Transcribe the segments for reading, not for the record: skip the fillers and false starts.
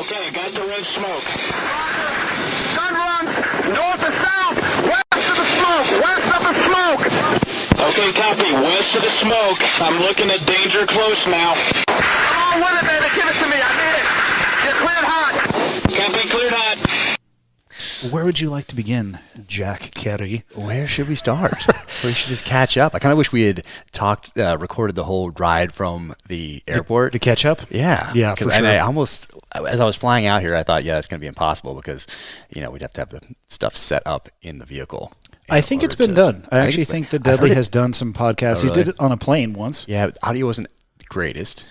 Okay, got the red smoke. Gun runs north and south, west of the smoke, west of the smoke. Okay, copy. West of the smoke. I'm looking at danger close now. Come on with it, baby. Give it to me. I need it. You're cleared hot. Copy, cleared hot. Where would you like to begin, Jack Carey? Where should we start? We should just catch up. I kind of wish we had recorded the whole ride from the airport. To catch up? Yeah. Yeah, for sure. And I almost, as I was flying out here, I thought, it's going to be impossible because, we'd have to have the stuff set up in the vehicle. I think it's been done. I actually think that Dudley has done some podcasts. Oh, really? He did it on a plane once. Yeah, audio wasn't the greatest.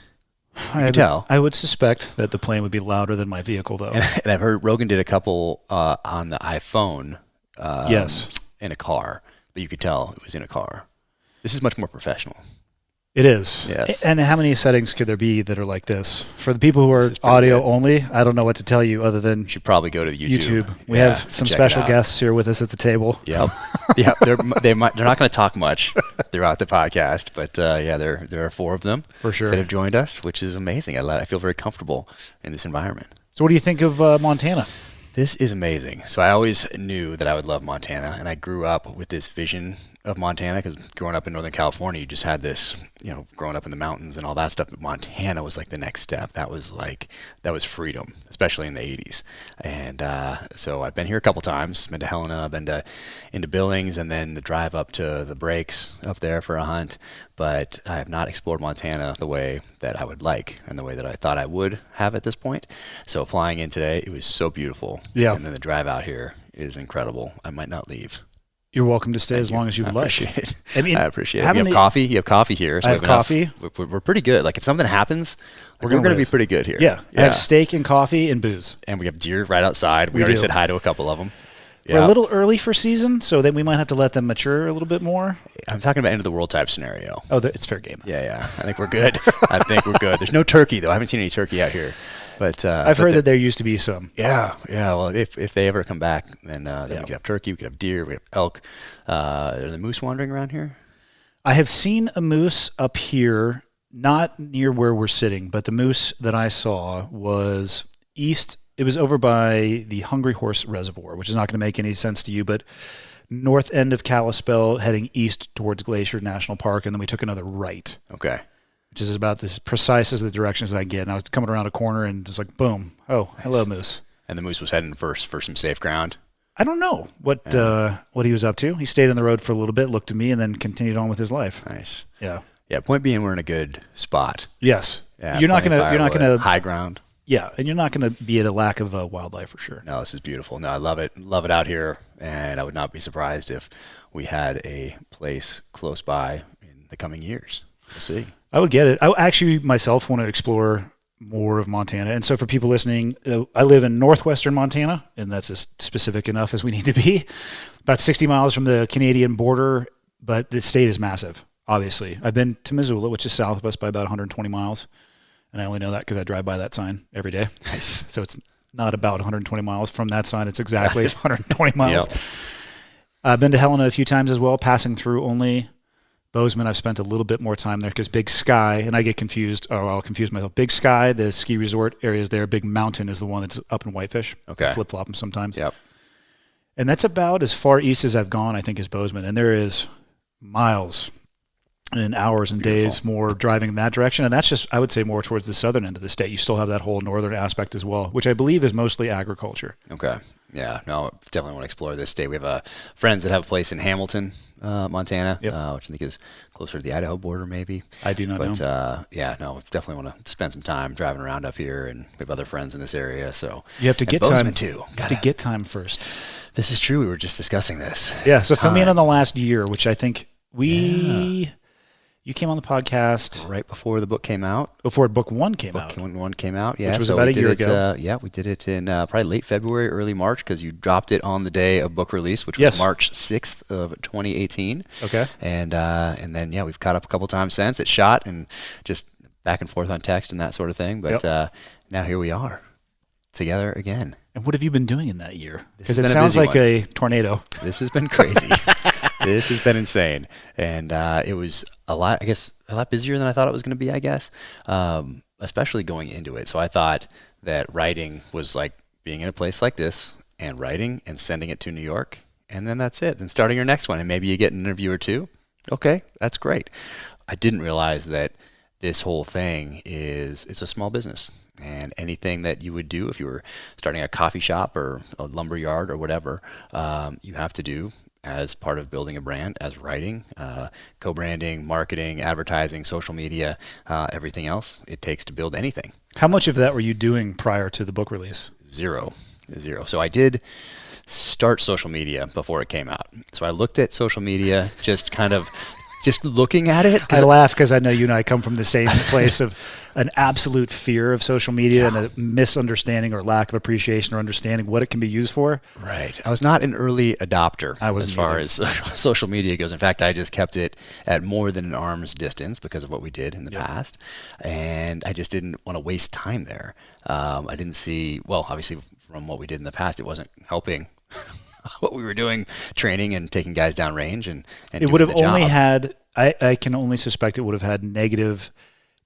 I can tell. I would suspect that the plane would be louder than my vehicle, though. And I've heard Rogan did a couple on the iPhone. Yes. In a car, but you could tell it was in a car. This is much more professional. It is. Yes. And how many settings could there be that are like this? For the people who are audio only, I don't know what to tell you other than you should probably go to the YouTube. We have some special guests here with us at the table. Yep. Yeah, they're not going to talk much throughout the podcast, but there are 4 of them for sure that have joined us, which is amazing. I feel very comfortable in this environment. So what do you think of Montana? This is amazing. So I always knew that I would love Montana, and I grew up with this vision of Montana because growing up in Northern California, you just had this, growing up in the mountains and all that stuff. But Montana was like the next step. That was freedom, especially in the 80s. And so I've been here a couple times. Been to Helena, been into Billings, and then the drive up to the Breaks up there for a hunt. But I have not explored Montana the way that I would like and the way that I thought I would have at this point. So flying in today, it was so beautiful. Yeah. And then the drive out here is incredible. I might not leave. You're welcome to stay as long as you would like. I appreciate it. I appreciate it. You have coffee? You have coffee here. So I have coffee. We're pretty good. Like if something happens, we're going to be pretty good here. Yeah. I have steak and coffee and booze. And we have deer right outside. We already said hi to a couple of them. We're a little early for season, so then we might have to let them mature a little bit more. I'm talking about end of the world type scenario. Oh, it's fair game. Yeah. I think we're good. There's no turkey, though. I haven't seen any turkey out here. But I've heard that there used to be some. Yeah. Well, if they ever come back, then we could have turkey, we could have deer, we could have elk. Are the moose wandering around here? I have seen a moose up here, not near where we're sitting, but the moose that I saw was east. It was over by the Hungry Horse Reservoir, which is not going to make any sense to you, but north end of Kalispell, heading east towards Glacier National Park, and then we took another right. Okay. Which is about as precise as the directions that I get. And I was coming around a corner and just like, boom. Oh, hello, moose. And the moose was heading first for some safe ground? I don't know what he was up to. He stayed on the road for a little bit, looked at me, and then continued on with his life. Nice. Yeah. Yeah. Point being, we're in a good spot. Yes. Yeah, you're not gonna high ground. Yeah, and you're not gonna be at a lack of wildlife for sure. No, this is beautiful. No, I love it. Love it out here, and I would not be surprised if we had a place close by in the coming years. We'll see. I would get it. I actually myself want to explore more of Montana. And so for people listening, I live in northwestern Montana, and that's as specific enough as we need to be. About 60 miles from the Canadian border, but the state is massive, obviously. I've been to Missoula, which is south of us by about 120 miles, and I only know that because I drive by that sign every day. Nice. So it's not about 120 miles from that sign. It's exactly 120 miles. Yep. I've been to Helena a few times as well, passing through only. Bozeman, I've spent a little bit more time there because Big Sky, and I get confused, or I'll confuse myself. Big Sky, the ski resort area is there. Big Mountain is the one that's up in Whitefish. Okay. Flip-flop them sometimes. Yep. And that's about as far east as I've gone, I think, is Bozeman. And there is miles and hours and days more driving in that direction. And that's just, I would say, more towards the southern end of the state. You still have that whole northern aspect as well, which I believe is mostly agriculture. Okay. Yeah. No, definitely want to explore this state. We have friends that have a place in Hamilton, Montana, which I think is closer to the Idaho border, maybe. I do not know. But definitely want to spend some time driving around up here, and we have other friends in this area. So you have to get Bozeman time too. You have to get time first. This is true. We were just discussing this. Yeah. So fill me in on the last year, which I think you came on the podcast right before the book came out. Before book one came out. Book one came out, yeah. Which was about a year ago. We did it in probably late February, early March, because you dropped it on the day of book release, which was March 6th of 2018. Okay. And then, we've caught up a couple times since. It shot and just back and forth on text and that sort of thing. But now here we are, together again. And what have you been doing in that year? Because it sounds like a tornado. This has been crazy. This has been insane. And it was a lot busier than I thought it was going to be, I guess. especially going into it. So I thought that writing was like being in a place like this and writing and sending it to New York, and then that's it. Then starting your next one, and maybe you get an interview or two. Okay, that's great. I didn't realize that this whole thing it's a small business, and anything that you would do if you were starting a coffee shop or a lumber yard or whatever, you have to do as part of building a brand, as writing, co-branding, marketing, advertising, social media, everything else it takes to build anything. How much of that were you doing prior to the book release? Zero. So I did start social media before it came out. So I looked at social media, just looking at it. I laugh because I know you and I come from the same place of an absolute fear of social media and a misunderstanding or lack of appreciation or understanding what it can be used for. Right. I was not an early adopter as far as social media goes. In fact, I just kept it at more than an arm's distance because of what we did in the past. And I just didn't want to waste time there. I didn't see, well, obviously from what we did in the past, it wasn't helping what we were doing, training and taking guys down range and it would have only had, I can only suspect it would have had negative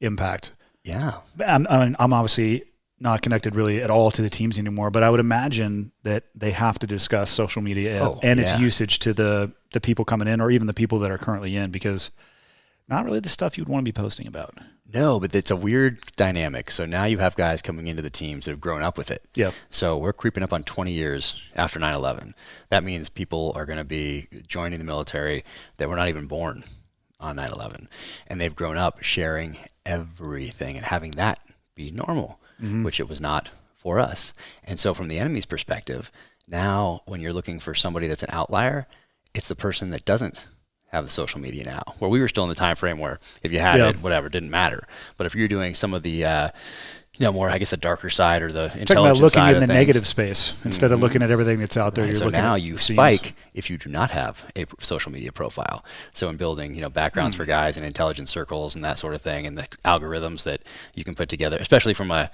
impact. Yeah. I'm obviously not connected really at all to the teams anymore, but I would imagine that they have to discuss social media and its usage to the people coming in or even the people that are currently in, because not really the stuff you'd want to be posting about. No, but it's a weird dynamic. So now you have guys coming into the teams that have grown up with it. Yeah. So we're creeping up on 20 years after 9/11. That means people are going to be joining the military that were not even born on 9/11. And they've grown up sharing everything and having that be normal, which it was not for us. And so from the enemy's perspective, now when you're looking for somebody that's an outlier, it's the person that doesn't have the social media now, where we were still in the time frame where if you had it, whatever, it didn't matter. But if you're doing some of the, more, I guess, the darker side or the intelligence side of things. Talking about looking in the negative space instead of looking at everything that's out there. Right, you're so looking now at you scenes. spike if you do not have a social media profile. So in building, backgrounds for guys and intelligence circles and that sort of thing, and the algorithms that you can put together, especially from a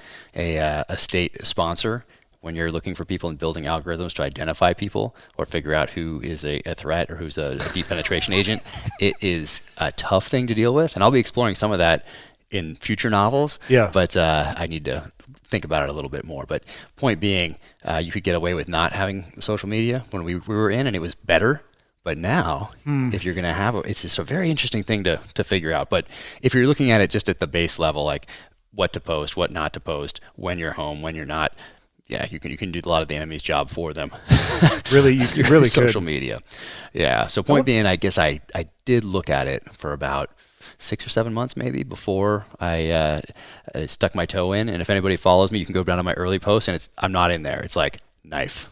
state sponsor. When you're looking for people and building algorithms to identify people or figure out who is a threat or who's a deep penetration agent, it is a tough thing to deal with. And I'll be exploring some of that in future novels. Yeah. But I need to think about it a little bit more. But point being, you could get away with not having social media when we were in, and it was better. But now, if you're going to have it's just a very interesting thing to figure out. But if you're looking at it just at the base level, like what to post, what not to post, when you're home, when you're not, yeah, you can do a lot of the enemy's job for them. Really, you really social could. media. Yeah. So point being, I guess I did look at it for about 6 or 7 months maybe before I stuck my toe in. And if anybody follows me, you can go down to my early posts, and I'm not in there. It's like knife,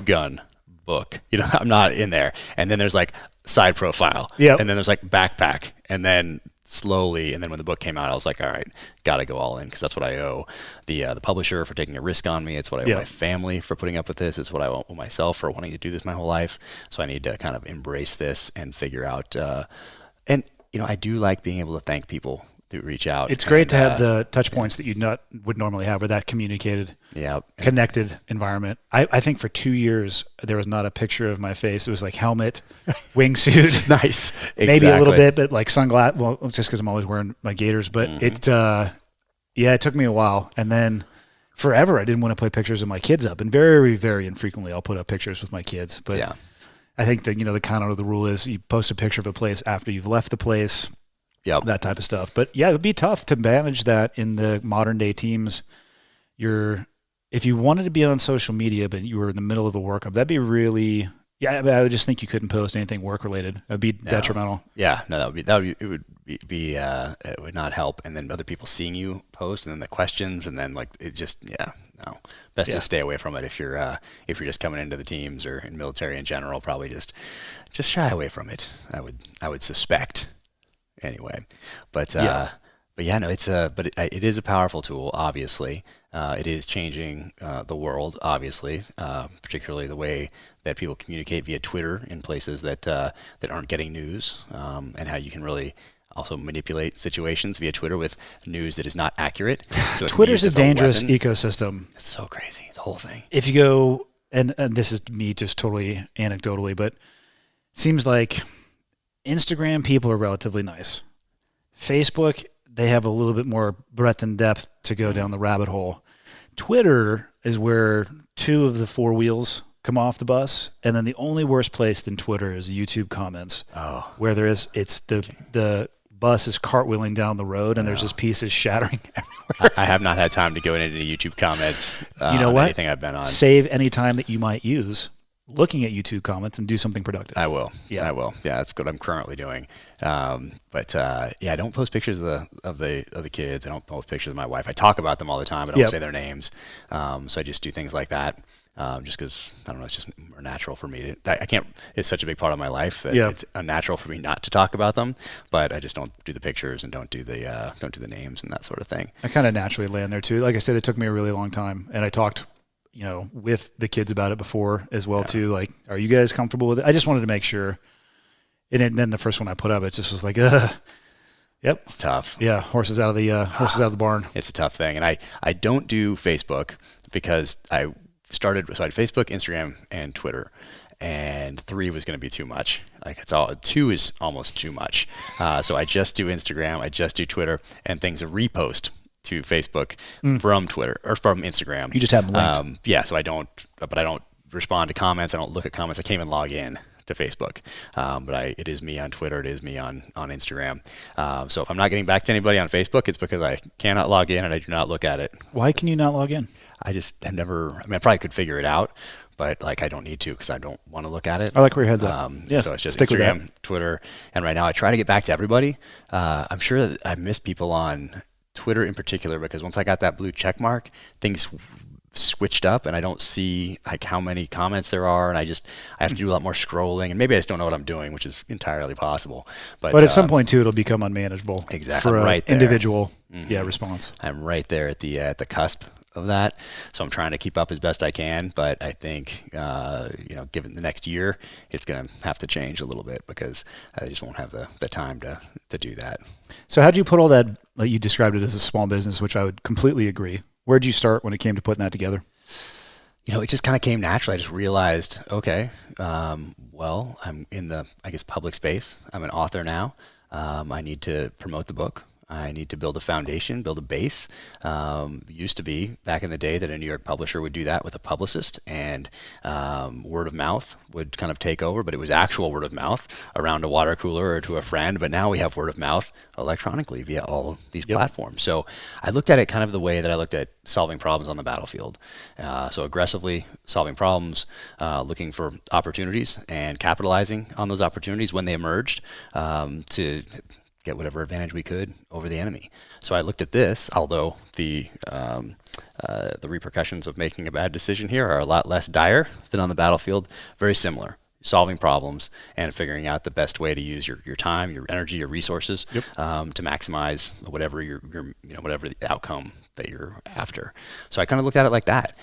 gun, book. I'm not in there. And then there's like side profile. Yeah. And then there's like backpack, and then slowly, and then when the book came out, I was like, all right, gotta go all in, because that's what I owe the publisher for taking a risk on me. It's what I owe my family for putting up with this. It's what I owe myself for wanting to do this my whole life. So I need to kind of embrace this and figure out. And I do like being able to thank people that reach out. It's great to have the touch points that you would normally have with that communicated, connected environment. I think for 2 years, there was not a picture of my face. It was like helmet, wingsuit. Nice. Maybe a little bit, but like sunglasses. Well, just because I'm always wearing my gaiters. But it took me a while. And then forever, I didn't want to put pictures of my kids up. And very, very infrequently, I'll put up pictures with my kids. But I think that, the kind of the rule is you post a picture of a place after you've left the place. That type of stuff. But yeah, it would be tough to manage that in the modern day teams. If you wanted to be on social media, but you were in the middle of a workup, that'd be really, I would just think you couldn't post anything work related. It'd be detrimental. Yeah, no, it would not help. And then other people seeing you post, and then the questions, and then like it just, best to stay away from it if you're just coming into the teams or in military in general. Probably just shy away from it. I would suspect. Anyway, but it is a powerful tool. Obviously, it is changing the world. Obviously, particularly the way that people communicate via Twitter in places that aren't getting news, and how you can really also manipulate situations via Twitter with news that is not accurate. So Twitter's a dangerous ecosystem. It's so crazy, the whole thing. If you go, and this is me just totally anecdotally, but it seems like Instagram people are relatively nice. Facebook, they have a little bit more breadth and depth to go down the rabbit hole. Twitter is where 2 of the 4 wheels come off the bus, and then the only worse place than Twitter is YouTube comments, where the bus is cartwheeling down the road, and there's just pieces shattering everywhere. I have not had time to go into the YouTube comments. You know what? Anything I've been on. Save any time that you might use looking at YouTube comments and do something productive. I will. Yeah, I will. Yeah, that's what I'm currently doing. But I don't post pictures of the kids. I don't post pictures of my wife. I talk about them all the time, but I don't say their names. So I just do things like that. Just because, I don't know, it's just more natural for me I can't, it's such a big part of my life that it's unnatural for me not to talk about them, but I just don't do the pictures and don't do the names and that sort of thing. I kind of naturally land there too. Like I said, it took me a really long time, and I talked, with the kids about it before as well too. Like, are you guys comfortable with it? I just wanted to make sure. And then the first one I put up, it just was like, yep. It's tough. Yeah. Horses out of the barn. It's a tough thing. And I don't do Facebook because so I had Facebook, Instagram, and Twitter, and 3 was going to be too much. Like 2 is almost too much. So I just do Instagram, I just do Twitter, and things are repost to Facebook from Twitter or from Instagram. You just have them linked. So I don't respond to comments. I don't look at comments. I can't even log in to Facebook. But it is me on Twitter. It is me on Instagram. So if I'm not getting back to anybody on Facebook, it's because I cannot log in and I do not look at it. Why can you not log in? I probably could figure it out, but I don't need to because I don't want to look at it. I like where your head's at. Yes, so it's just stick with Instagram, Twitter, and right now I try to get back to everybody. I'm sure that I miss people on Twitter in particular because once I got that blue check mark, things switched up and I don't see how many comments there are, and I have to do a lot more scrolling, and maybe I just don't know what I'm doing, which is entirely possible. But at some point too, it'll become unmanageable. Exactly. For an individual response. I'm right there at the cusp of that, so I'm trying to keep up as best I can, but I think given the next year it's going to have to change a little bit because I just won't have the time to do that. So how'd you put all that, like you described it as a small business, which I would completely agree. Where'd you start when it came to putting that together? It just kind of came naturally. I just realized, okay, well, I'm in the, public space. I'm an author now. I need to promote the book. I need to build a foundation, build a base. Used to be back in the day that a New York publisher would do that with a publicist, and word of mouth would kind of take over, but it was actual word of mouth around a water cooler or to a friend. But now we have word of mouth electronically via all these platforms. So I looked at it kind of the way that I looked at solving problems on the battlefield. So aggressively solving problems, looking for opportunities and capitalizing on those opportunities when they emerged to get whatever advantage we could over the enemy. So I looked at this, although the repercussions of making a bad decision here are a lot less dire than on the battlefield, very similar. Solving problems and figuring out the best way to use your time, your energy, your resources to maximize whatever whatever the outcome that you're after. So I kind of looked at it like that.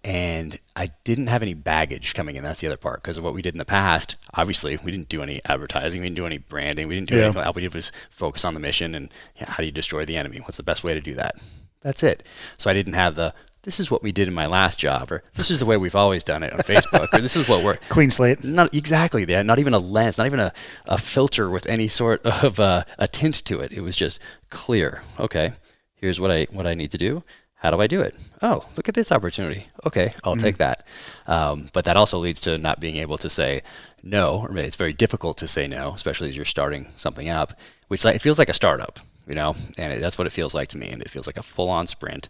And I didn't have any baggage coming in. That's the other part, because of what we did in the past. Obviously, we didn't do any advertising. We didn't do any branding. We didn't do anything. All we did was focus on the mission and how do you destroy the enemy? What's the best way to do that? That's it. So I didn't have this is what we did in my last job, or this is the way we've always done it on Facebook, or this is what we're... Clean slate. Not exactly that. Not even a lens, not even a filter with any sort of a tint to it. It was just clear. Okay, here's what I need to do. How do I do it? Oh, look at this opportunity. Okay, I'll take that. But that also leads to not being able to say no, or it's very difficult to say no, especially as you're starting something up, which it feels like a startup, and that's what it feels like to me. And it feels like a full-on sprint.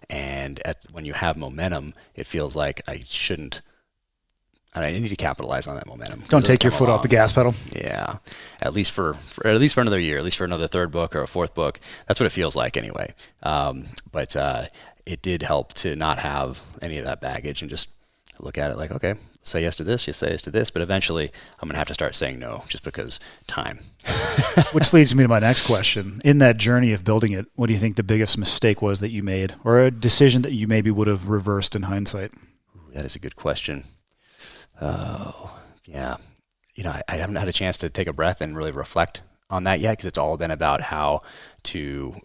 And when you have momentum, it feels like I need to capitalize on that momentum. Don't take your foot off the gas pedal. Yeah, at least for another year, at least for another third book or a fourth book. That's what it feels like anyway. But it did help to not have any of that baggage and just look at it like, okay, say yes to this, say yes to this, but eventually I'm going to have to start saying no just because time. Which leads me to my next question. In that journey of building it, what do you think the biggest mistake was that you made, or a decision that you maybe would have reversed in hindsight? Ooh, that is a good question. Oh, yeah. I haven't had a chance to take a breath and really reflect on that yet, because it's all been about how to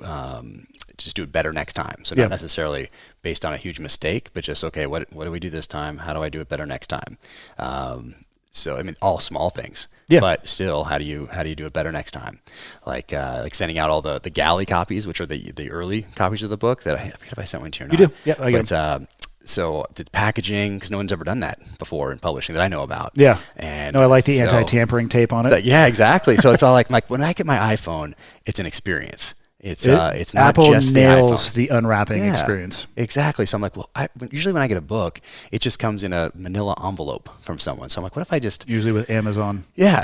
just do it better next time. So not necessarily based on a huge mistake, but just, okay, what do we do this time? How do I do it better next time? So I mean, all small things. Yeah. But still, how do you do it better next time? Like sending out all the galley copies, which are the early copies of the book that I forget if I sent one to you or not. You do? Yeah, I get them. So the packaging, because no one's ever done that before in publishing that I know about. Yeah. And no, I like the anti-tampering tape on it. Yeah, exactly. So it's all like when I get my iPhone, it's an experience. It's not Apple just nails the the unwrapping Yeah, experience. Exactly. So I'm like, well, usually when I get a book, it just comes in a manila envelope from someone. So I'm like, what if I just... Usually with Amazon. Yeah,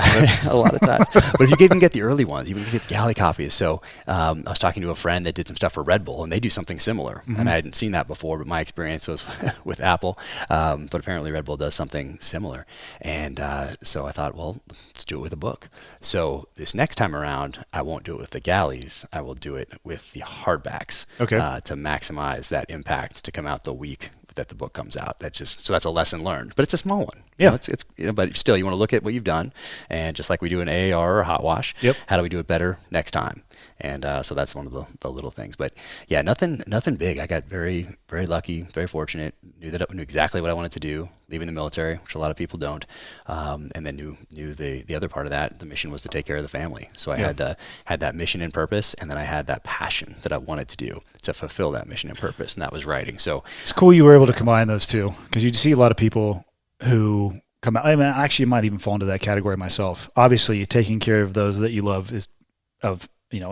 a lot of times. But if you can get the early ones, you can get the galley copies. So I was talking to a friend that did some stuff for Red Bull, and they do something similar. And I hadn't seen that before, but my experience was with Apple. But apparently Red Bull does something similar. And so I thought, well, let's do it with a book. So this next time around, I won't do it with the galleys. I will do it with the hardbacks to maximize that impact to come out the week that the book comes out. So that's a lesson learned, but it's a small one. Yeah. It's but still you want to look at what you've done, and just like we do an AAR or hot wash, how do we do it better next time? And so that's one of the little things. But yeah, nothing big. I got very, very lucky, very fortunate. Knew exactly what I wanted to do, leaving the military, which a lot of people don't. And then knew the other part of that. The mission was to take care of the family. So I had that mission and purpose, and then I had that passion that I wanted to do to fulfill that mission and purpose, and that was writing. So it's cool you were able to combine those two, because you see a lot of people who come out. I mean, actually, might even fall into that category myself. Obviously, taking care of those that you love is of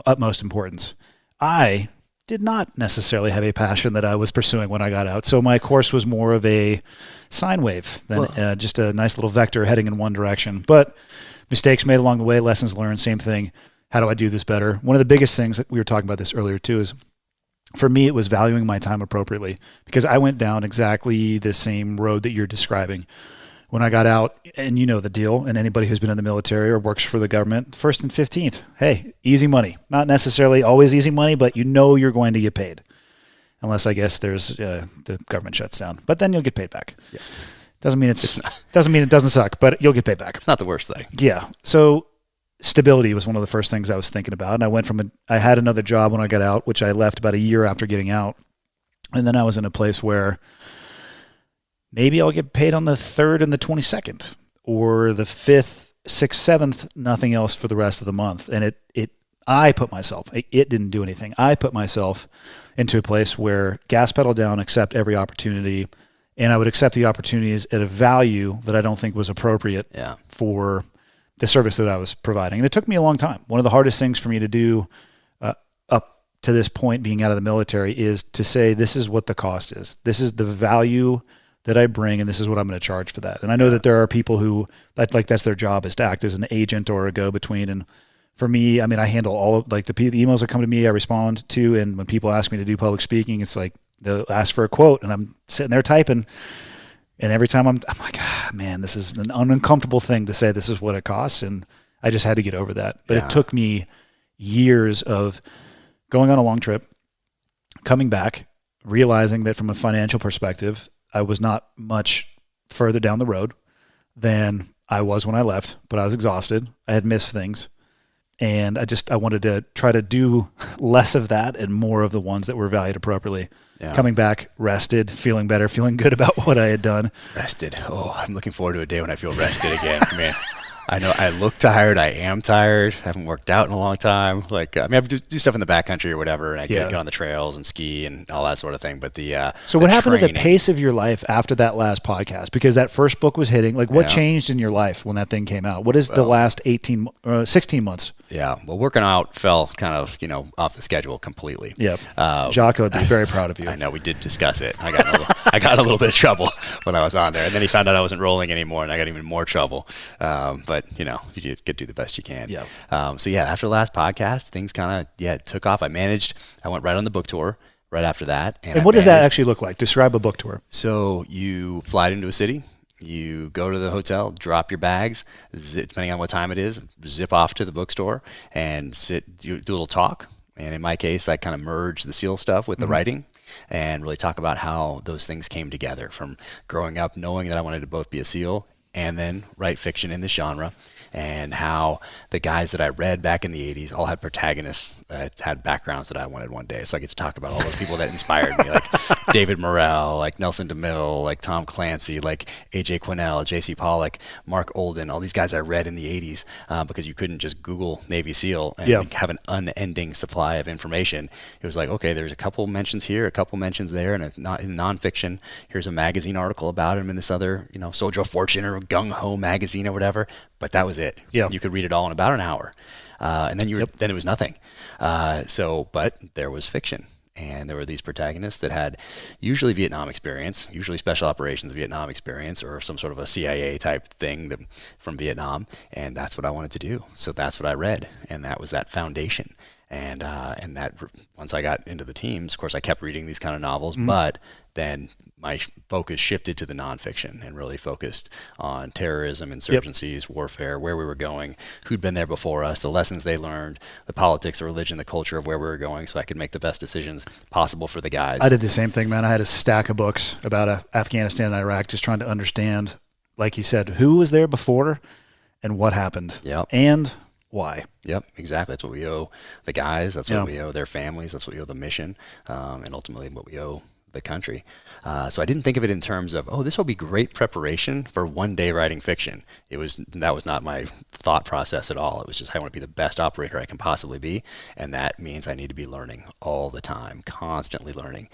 utmost importance. I did not necessarily have a passion that I was pursuing when I got out, so my course was more of a sine wave than just a nice little vector heading in one direction. But mistakes made along the way, lessons learned, same thing. How do I do this better? One of the biggest things that we were talking about this earlier too is, for me, it was valuing my time appropriately, because I went down exactly the same road that you're describing. When I got out, and you know the deal, and anybody who's been in the military or works for the government, 1st and 15th, hey, easy money. Not necessarily always easy money, but you know you're going to get paid. Unless, I guess, there's the government shuts down. But then you'll get paid back. Yeah. Doesn't mean doesn't mean it doesn't suck, but you'll get paid back. It's not the worst thing. Yeah. So stability was one of the first things I was thinking about. And I went from I had another job when I got out, which I left about a year after getting out. And then I was in a place where maybe I'll get paid on the 3rd and the 22nd, or the 5th, 6th, 7th, nothing else for the rest of the month. And it didn't do anything. I put myself into a place where gas pedal down, accept every opportunity, and I would accept the opportunities at a value that I don't think was appropriate for the service that I was providing. And it took me a long time. One of the hardest things for me to do up to this point, being out of the military, is to say, this is what the cost is. This is the value that I bring, and this is what I'm going to charge for that. And I know that there are people who, that's their job, is to act as an agent or a go-between. And for me, I mean, I handle all the emails that come to me, I respond to. And when people ask me to do public speaking, it's like they'll ask for a quote, and I'm sitting there typing. And every time I'm like, man, this is an uncomfortable thing to say, this is what it costs. And I just had to get over that. But it took me years of going on a long trip, coming back, realizing that from a financial perspective, I was not much further down the road than I was when I left, but I was exhausted. I had missed things. And I wanted to try to do less of that and more of the ones that were valued appropriately. Yeah. Coming back, rested, feeling better, feeling good about what I had done. Rested. Oh, I'm looking forward to a day when I feel rested again, man. I know I look tired. I am tired. I haven't worked out in a long time. Like, I mean, I do stuff in the backcountry or whatever, and I get on the trails and ski and all that sort of thing. But so what happened to the pace of your life after that last podcast? Because that first book was hitting. Like, what changed in your life when that thing came out? What is the last 16 months? Yeah, well, working out fell kind of, off the schedule completely. Yep. Jocko would be very proud of you. I know, we did discuss it. I got in a little bit of trouble when I was on there, and then he found out I wasn't rolling anymore, and I got even more trouble. But you get to do the best you can. Yeah. So after the last podcast, things kind of took off. I went right on the book tour right after that. And what does that actually look like? Describe a book tour. So you fly into a city. You go to the hotel, drop your bags, depending on what time it is, zip off to the bookstore and do a little talk. And in my case, I kind of merge the SEAL stuff with the writing and really talk about how those things came together, from growing up knowing that I wanted to both be a SEAL and then write fiction in this genre, and how the guys that I read back in the 80s all had protagonists that had backgrounds that I wanted one day. So I get to talk about all those people that inspired me, like David Morrell, like Nelson DeMille, like Tom Clancy, like A.J. Quinnell, J.C. Pollock, Mark Olden, all these guys I read in the 80s because you couldn't just Google Navy SEAL and have an unending supply of information. It was like, okay, there's a couple mentions here, a couple mentions there, and not in nonfiction, here's a magazine article about him in this other, Soldier of Fortune or Gung Ho magazine or whatever. But that was it. Yeah. You could read it all in about an hour. And then then it was nothing. But there was fiction. And there were these protagonists that had usually Vietnam experience, usually special operations Vietnam experience, or some sort of a CIA type thing from Vietnam. And that's what I wanted to do. So that's what I read. And that was that foundation. And that once I got into the teams, of course, I kept reading these kind of novels, but then my focus shifted to the nonfiction and really focused on terrorism, insurgencies, warfare, where we were going, who'd been there before us, the lessons they learned, the politics, the religion, the culture of where we were going, so I could make the best decisions possible for the guys. I did the same thing, man. I had a stack of books about Afghanistan and Iraq, just trying to understand, like you said, who was there before and what happened. And why. Yep, exactly. That's what we owe the guys. That's what we owe their families. That's what we owe the mission, and ultimately what we owe the country. So I didn't think of it in terms of, this will be great preparation for one day writing fiction. That was not my thought process at all. It was just, I want to be the best operator I can possibly be, and that means I need to be learning all the time, constantly learning.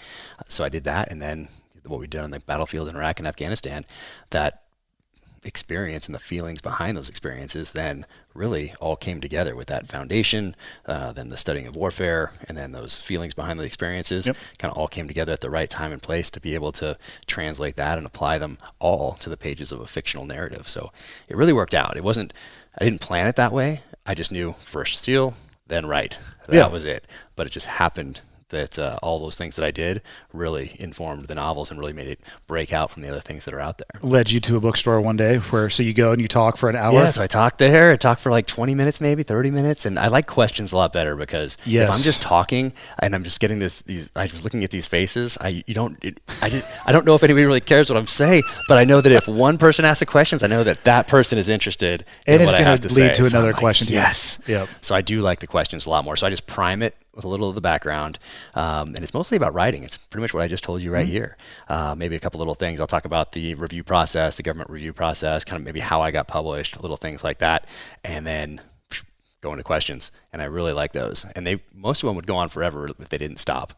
So I did that, and then what we did on the battlefield in Iraq and Afghanistan, that experience and the feelings behind those experiences then really all came together with that foundation, then the studying of warfare, and then those feelings behind the experiences kind of all came together at the right time and place to be able to translate that and apply them all to the pages of a fictional narrative. So it really worked out. I didn't plan it that way. I just knew first SEAL, then write. That was it. But it just happened that all those things that I did really informed the novels and really made it break out from the other things that are out there. Led you to a bookstore one day so you go and you talk for an hour? Yeah, so I talked there. I talked for like 20 minutes, maybe 30 minutes. And I like questions a lot better because if I'm just talking and I'm just getting I was looking at these faces, I don't know if anybody really cares what I'm saying, but I know that if one person asks the questions, I know that person is interested in what I have to say. And it's going to lead to another question. Yes. Yep. So I do like the questions a lot more. So I just prime it with a little of the background. And it's mostly about writing. It's pretty much what I just told you right here. Maybe a couple little things. I'll talk about the review process, the government review process, kind of maybe how I got published, little things like that. And then go into questions. And I really like those. And most of them would go on forever if they didn't stop.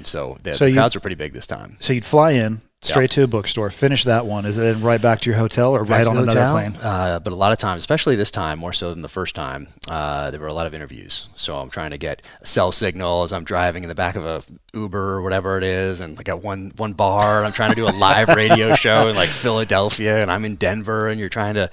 So the crowds were pretty big this time. So you'd fly in straight to a bookstore, finish that one. Is it then right back to your hotel or right on another plane? But a lot of times, especially this time, more so than the first time, there were a lot of interviews. So I'm trying to get cell signal as I'm driving in the back of a Uber or whatever it is, and I got one bar, and I'm trying to do a live radio show in like Philadelphia, and I'm in Denver, and you're trying to,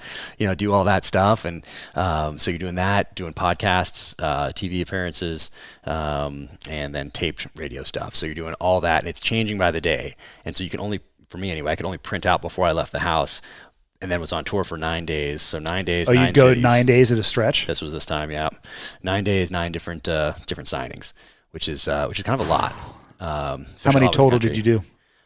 do all that stuff, and so you're doing that, doing podcasts, TV appearances, and then taped radio stuff. So you're doing all that, and it's changing by the day, and so you can only, for me anyway, I could only print out before I left the house, and then was on tour for 9 days. So 9 days, 9 you'd go cities. 9 days at a stretch? This was this time, yeah. 9 days, 9 different signings, which is kind of a lot. How many total did you do?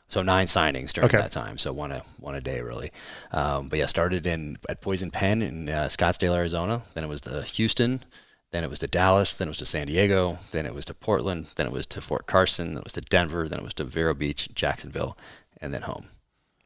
So 9 signings during that time. So one a day really. But yeah, started at Poison Pen in Scottsdale, Arizona. Then it was to Houston. Then it was to Dallas. Then it was to San Diego. Then it was to Portland. Then it was to Fort Carson. Then it was to Denver. Then it was to Vero Beach, Jacksonville, and then home.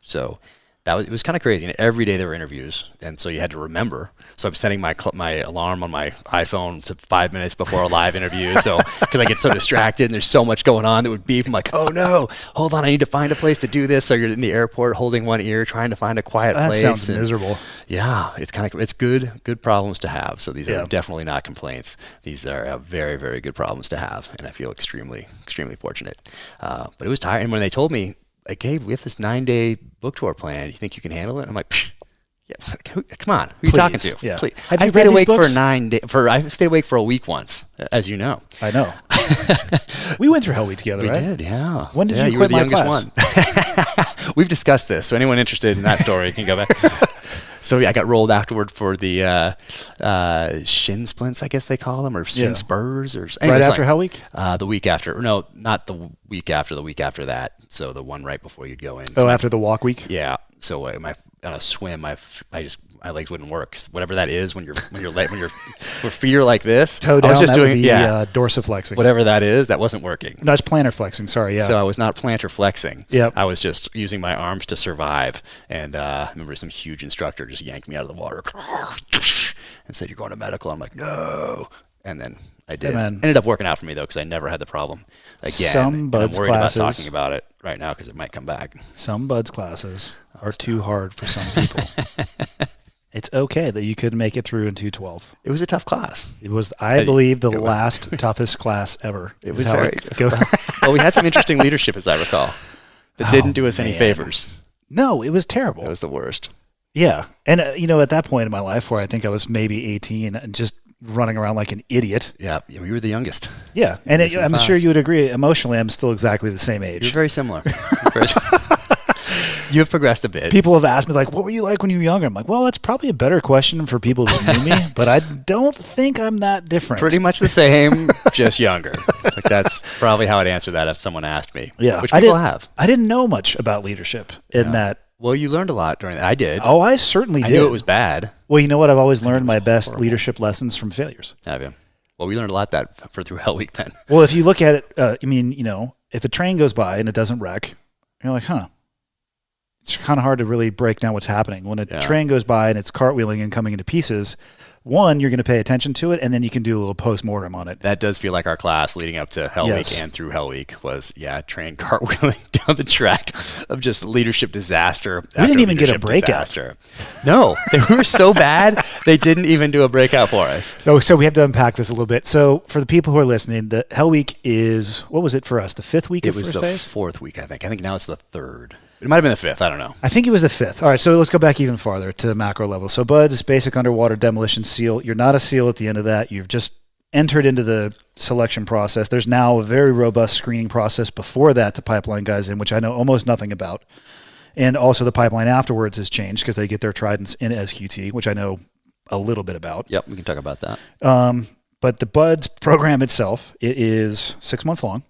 So it was kind of crazy. And every day there were interviews, and so you had to remember. So I'm setting my alarm on my iPhone to 5 minutes before a live interview. So because I get so distracted and there's so much going on that would beep. I'm like, oh no, hold on, I need to find a place to do this. So you're in the airport holding one ear, trying to find a quiet place. That sounds miserable. Yeah, it's good problems to have. So these are definitely not complaints. These are very, very good problems to have, and I feel extremely, extremely fortunate. But it was tiring. And when they told me, like, hey, we have this 9-day book tour plan. You think you can handle it? I'm like, yeah, come on. Who are you talking to? Yeah. Please. I stayed awake for 9 days. I stayed awake for a week once, as you know. I know. We went through Hell Week together, right? We did, yeah. When did you were quit the my youngest class? one. We've discussed this, so anyone interested in that story can go back. So yeah, I got rolled afterward for the shin splints, I guess they call them, or shin spurs, or right after Hell Week. The week after, no, not the week after. The week after that. So the one right before you'd go in. Oh, after the walk week. Yeah. So on a swim, I my legs wouldn't work. 'Cause whatever that is when your feet are like this. Toe down, I was just that doing would be dorsiflexing. whatever that is. That wasn't working. No, it's plantar flexing. Sorry, yeah. So I was not plantar flexing. Yep. I was just using my arms to survive. And I remember some huge instructor just yanked me out of the water and said, "You're going to medical." I'm like, "No." And then I did. man. Ended up working out for me though, because I never had the problem again. Some And buds I'm worried classes- about talking about it right now because it might come back. Some buds classes are too hard for some people. It's okay that you couldn't make it through in 212. It was a tough class. It was, I believe, the last toughest class ever. It was how very. goes. Well, we had some interesting leadership, as I recall, that didn't do us any favors. No, it was terrible. It was the worst. Yeah. And, at that point in my life where I think I was maybe 18 and just running around like an idiot. Yeah, you were the youngest. Yeah. And Youngest in I'm class. sure you would agree, emotionally, I'm still exactly the same age. You're very similar. You have progressed a bit. People have asked me, like, what were you like when you were younger? I'm like, well, that's probably a better question for people that knew me, but I don't think I'm that different. Pretty much the same, just younger. Like that's probably how I'd answer that if someone asked me. Yeah. Which people have. I didn't know much about leadership in that. Well, you learned a lot during that. I did. Oh, I certainly I did. knew it was bad. Well, you know what? I've always learned my best leadership lessons from failures. Have you? Well, we learned a lot through Hell Week then. Well, if you look at it, if a train goes by and it doesn't wreck, you're like, huh. It's kind of hard to really break down what's happening. When a train goes by and it's cartwheeling and coming into pieces, one, you're going to pay attention to it, and then you can do a little post-mortem on it. That does feel like our class leading up to Hell Week and through Hell Week was, train cartwheeling down the track of just leadership disaster. We didn't even get a breakout. Disaster. No, they were so bad, they didn't even do a breakout for us. Oh, so we have to unpack this a little bit. So for the people who are listening, the Hell Week is, what was it for us, the 5th week of It was first the phase? 4th week, I think. I think now it's the 3rd. It might have been the 5th. I don't know. I think it was the 5th. All right, so let's go back even farther to macro level. So BUDS, basic underwater demolition SEAL. You're not a SEAL at the end of that. You've just entered into the selection process. There's now a very robust screening process before that to pipeline guys in, which I know almost nothing about. And also the pipeline afterwards has changed because they get their tridents in SQT, which I know a little bit about. Yep, we can talk about that. But the BUDS program itself, it is 6 months long.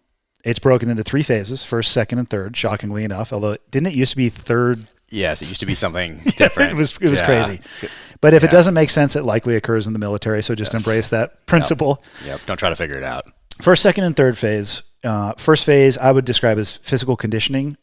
It's broken into 3 phases, first, second, and third, shockingly enough, although didn't it used to be third? Yes, it used to be something different. It was crazy. But if it doesn't make sense, it likely occurs in the military, so just embrace that principle. Yep, don't try to figure it out. First, second, and third phase. First phase I would describe as physical conditioning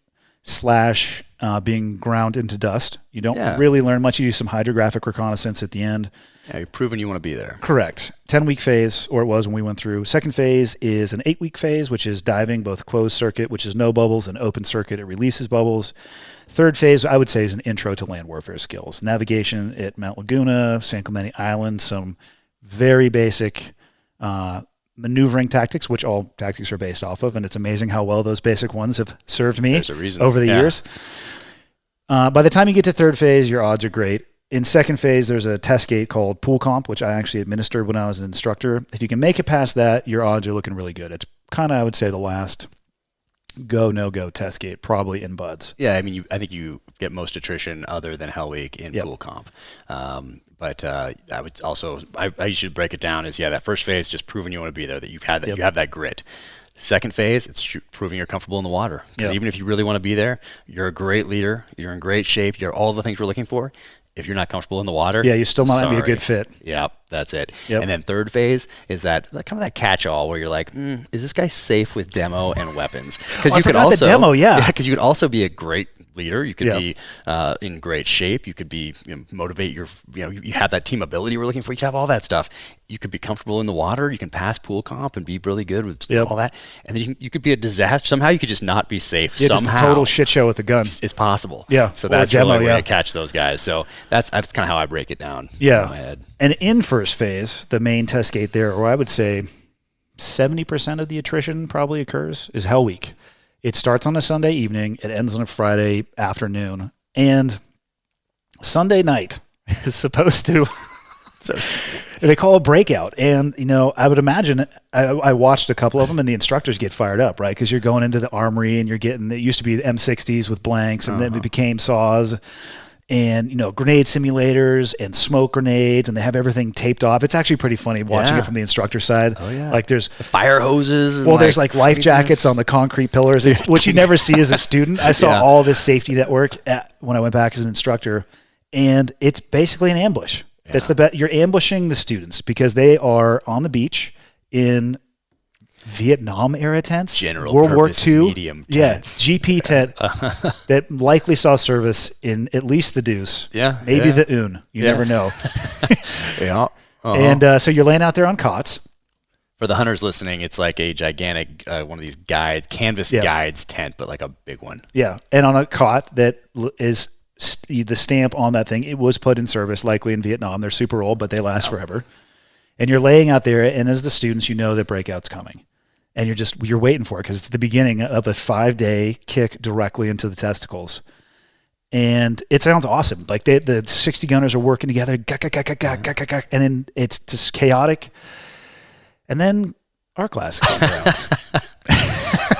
/ being ground into dust. You don't really learn much. You do some hydrographic reconnaissance at the end. Yeah, you're proving you want to be there. Correct. 10-week phase, or it was when we went through. Second phase is an 8-week phase, which is diving, both closed circuit, which is no bubbles, and open circuit, it releases bubbles. Third phase, I would say, is an intro to land warfare skills. Navigation at Mount Laguna, San Clemente Island, some very basic maneuvering tactics, which all tactics are based off of, and it's amazing how well those basic ones have served me over the years. By the time you get to third phase, your odds are great. In second phase, there's a test gate called Pool Comp, which I actually administered when I was an instructor. If you can make it past that, your odds are looking really good. It's kind of, I would say, the last go, no-go test gate, probably in BUDS. Yeah, I mean, I think you get most attrition other than Hell Week in Pool Comp. But I would also, I should break it down as, that first phase, just proving you want to be there, that you've had that, you have that grit. Second phase, it's proving you're comfortable in the water. Because even if you really want to be there, you're a great leader, you're in great shape, you're all the things we're looking for. If you're not comfortable in the water, you still might not be a good fit. Yep, that's it. And then third phase is that kind of that catch-all where you're like, is this guy safe with demo and weapons? Because you could also the demo, because you could also be a great leader. You could be in great shape. You could be motivate your. You have that team ability we're looking for. You could have all that stuff. You could be comfortable in the water. You can pass pool comp and be really good with all that. And then you could be a disaster. Somehow you could just not be safe. Just a total shit show with the gun. It's possible. Yeah. So that's really where to catch those guys. So that's kind of how I break it down. Yeah. In my head. And in first phase, the main test gate there, or I would say 70% of the attrition probably occurs, is Hell Week. It starts on a Sunday evening. It ends on a Friday afternoon. And Sunday night is supposed to... So they call a breakout. And, I would imagine, I watched a couple of them, and the instructors get fired up, right? Because you're going into the armory, and you're getting... It used to be the M60s with blanks, and then it became saws. And, grenade simulators and smoke grenades, and they have everything taped off. It's actually pretty funny watching it from the instructor side. Oh, yeah. Like there's the fire hoses. Well, there's like life jackets on the concrete pillars, which you never see as a student. I saw all this safety network when I went back as an instructor. and it's basically an ambush. Yeah. That's the you're ambushing the students because they are on the beach in Vietnam era tents, General World War purpose II, medium tents. GP tent that likely saw service in at least the Deuce, maybe yeah. the Un. You never know. Yeah. And so you're laying out there on cots. For the hunters listening, it's like a gigantic one of these guides, canvas guides tent, but like a big one. Yeah, and on a cot that is the stamp on that thing, it was put in service, likely in Vietnam. They're super old, but they last forever. And you're laying out there, and as the students, you know that breakout's coming. And you're waiting for it because it's the beginning of a 5-day kick directly into the testicles. And it sounds awesome. Like the 60 gunners are working together, and then it's just chaotic. And then our class came around.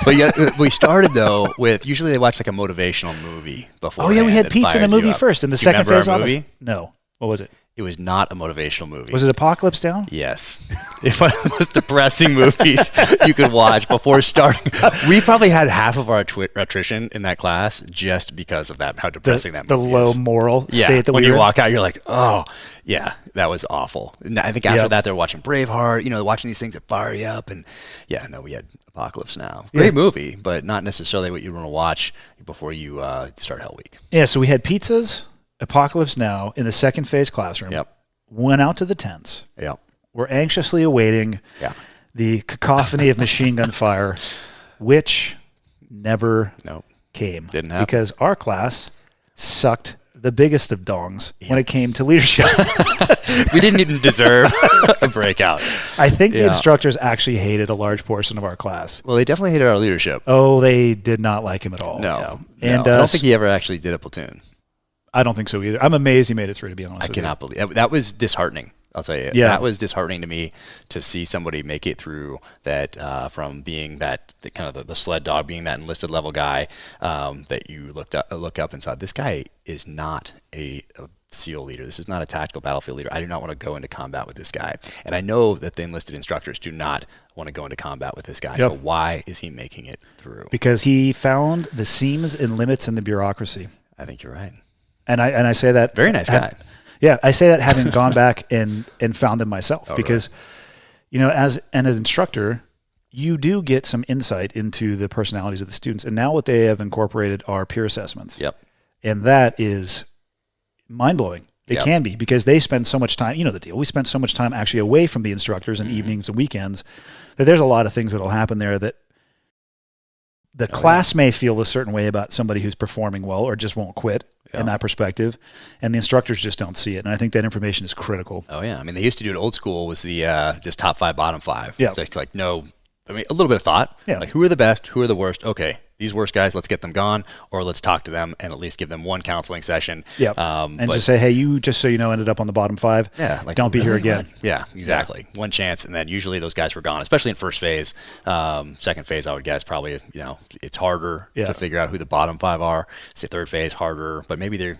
But yeah, we started though with usually they watch like a motivational movie before. Oh yeah, we had pizza and a movie first, and the second phase our office. movie? No, what was it? It was not a motivational movie. Was it Apocalypse Now? Yes. It's one of the most depressing movies you could watch before starting. We probably had half of our attrition in that class just because of that, how depressing that movie is. is. The low moral state that when we you were walk out, you're like, oh, yeah, that was awful. And I think after that, they're watching Braveheart, watching these things that fire you up. And yeah, no, we had Apocalypse Now. Great movie, but not necessarily what you want to watch before you start Hell Week. Yeah, so we had pizzas, Apocalypse Now in the second phase classroom. Yep. Went out to the tents. Yep. We're anxiously awaiting the cacophony of machine gun fire, which never came. Didn't happen. Because our class sucked the biggest of dongs when it came to leadership. We didn't even deserve a breakout. I think the instructors actually hated a large portion of our class. Well, they definitely hated our leadership. Oh, they did not like him at all. No. And I don't think he ever actually did a platoon. I don't think so either. I'm amazed he made it through, to be honest with you. I cannot believe that was disheartening. I'll tell you. Yeah. That was disheartening to me to see somebody make it through that from being that kind of the sled dog, being that enlisted level guy that you look up and saw, this guy is not a SEAL leader. This is not a tactical battlefield leader. I do not want to go into combat with this guy. And I know that the enlisted instructors do not want to go into combat with this guy. Yep. So why is he making it through? Because he found the seams and limits in the bureaucracy. I think you're right. And I say that very nice guy. Yeah, I say that having gone back and found them myself because, as an instructor, you do get some insight into the personalities of the students. And now what they have incorporated are peer assessments. Yep. And that is mind-blowing. It can be because they spend so much time, the deal. We spend so much time actually away from the instructors in evenings and weekends that there's a lot of things that will happen there that the class may feel a certain way about somebody who's performing well or just won't quit in that perspective, and the instructors just don't see it. And I think that information is critical. Oh yeah, I mean they used to do it old school was the just top 5, bottom 5. Yeah, like no, I mean a little bit of thought. Yeah, like who are the best, who are the worst? Okay, these worst guys, let's get them gone, or let's talk to them and at least give them one counseling session. Yeah, and just say, hey, you just so you know ended up on the bottom 5. Yeah, like don't be here again. Yeah, exactly. Yeah. One chance, and then usually those guys were gone, especially in first phase. Second phase, I would guess probably it's harder to figure out who the bottom 5 are. Say third phase harder, but maybe they're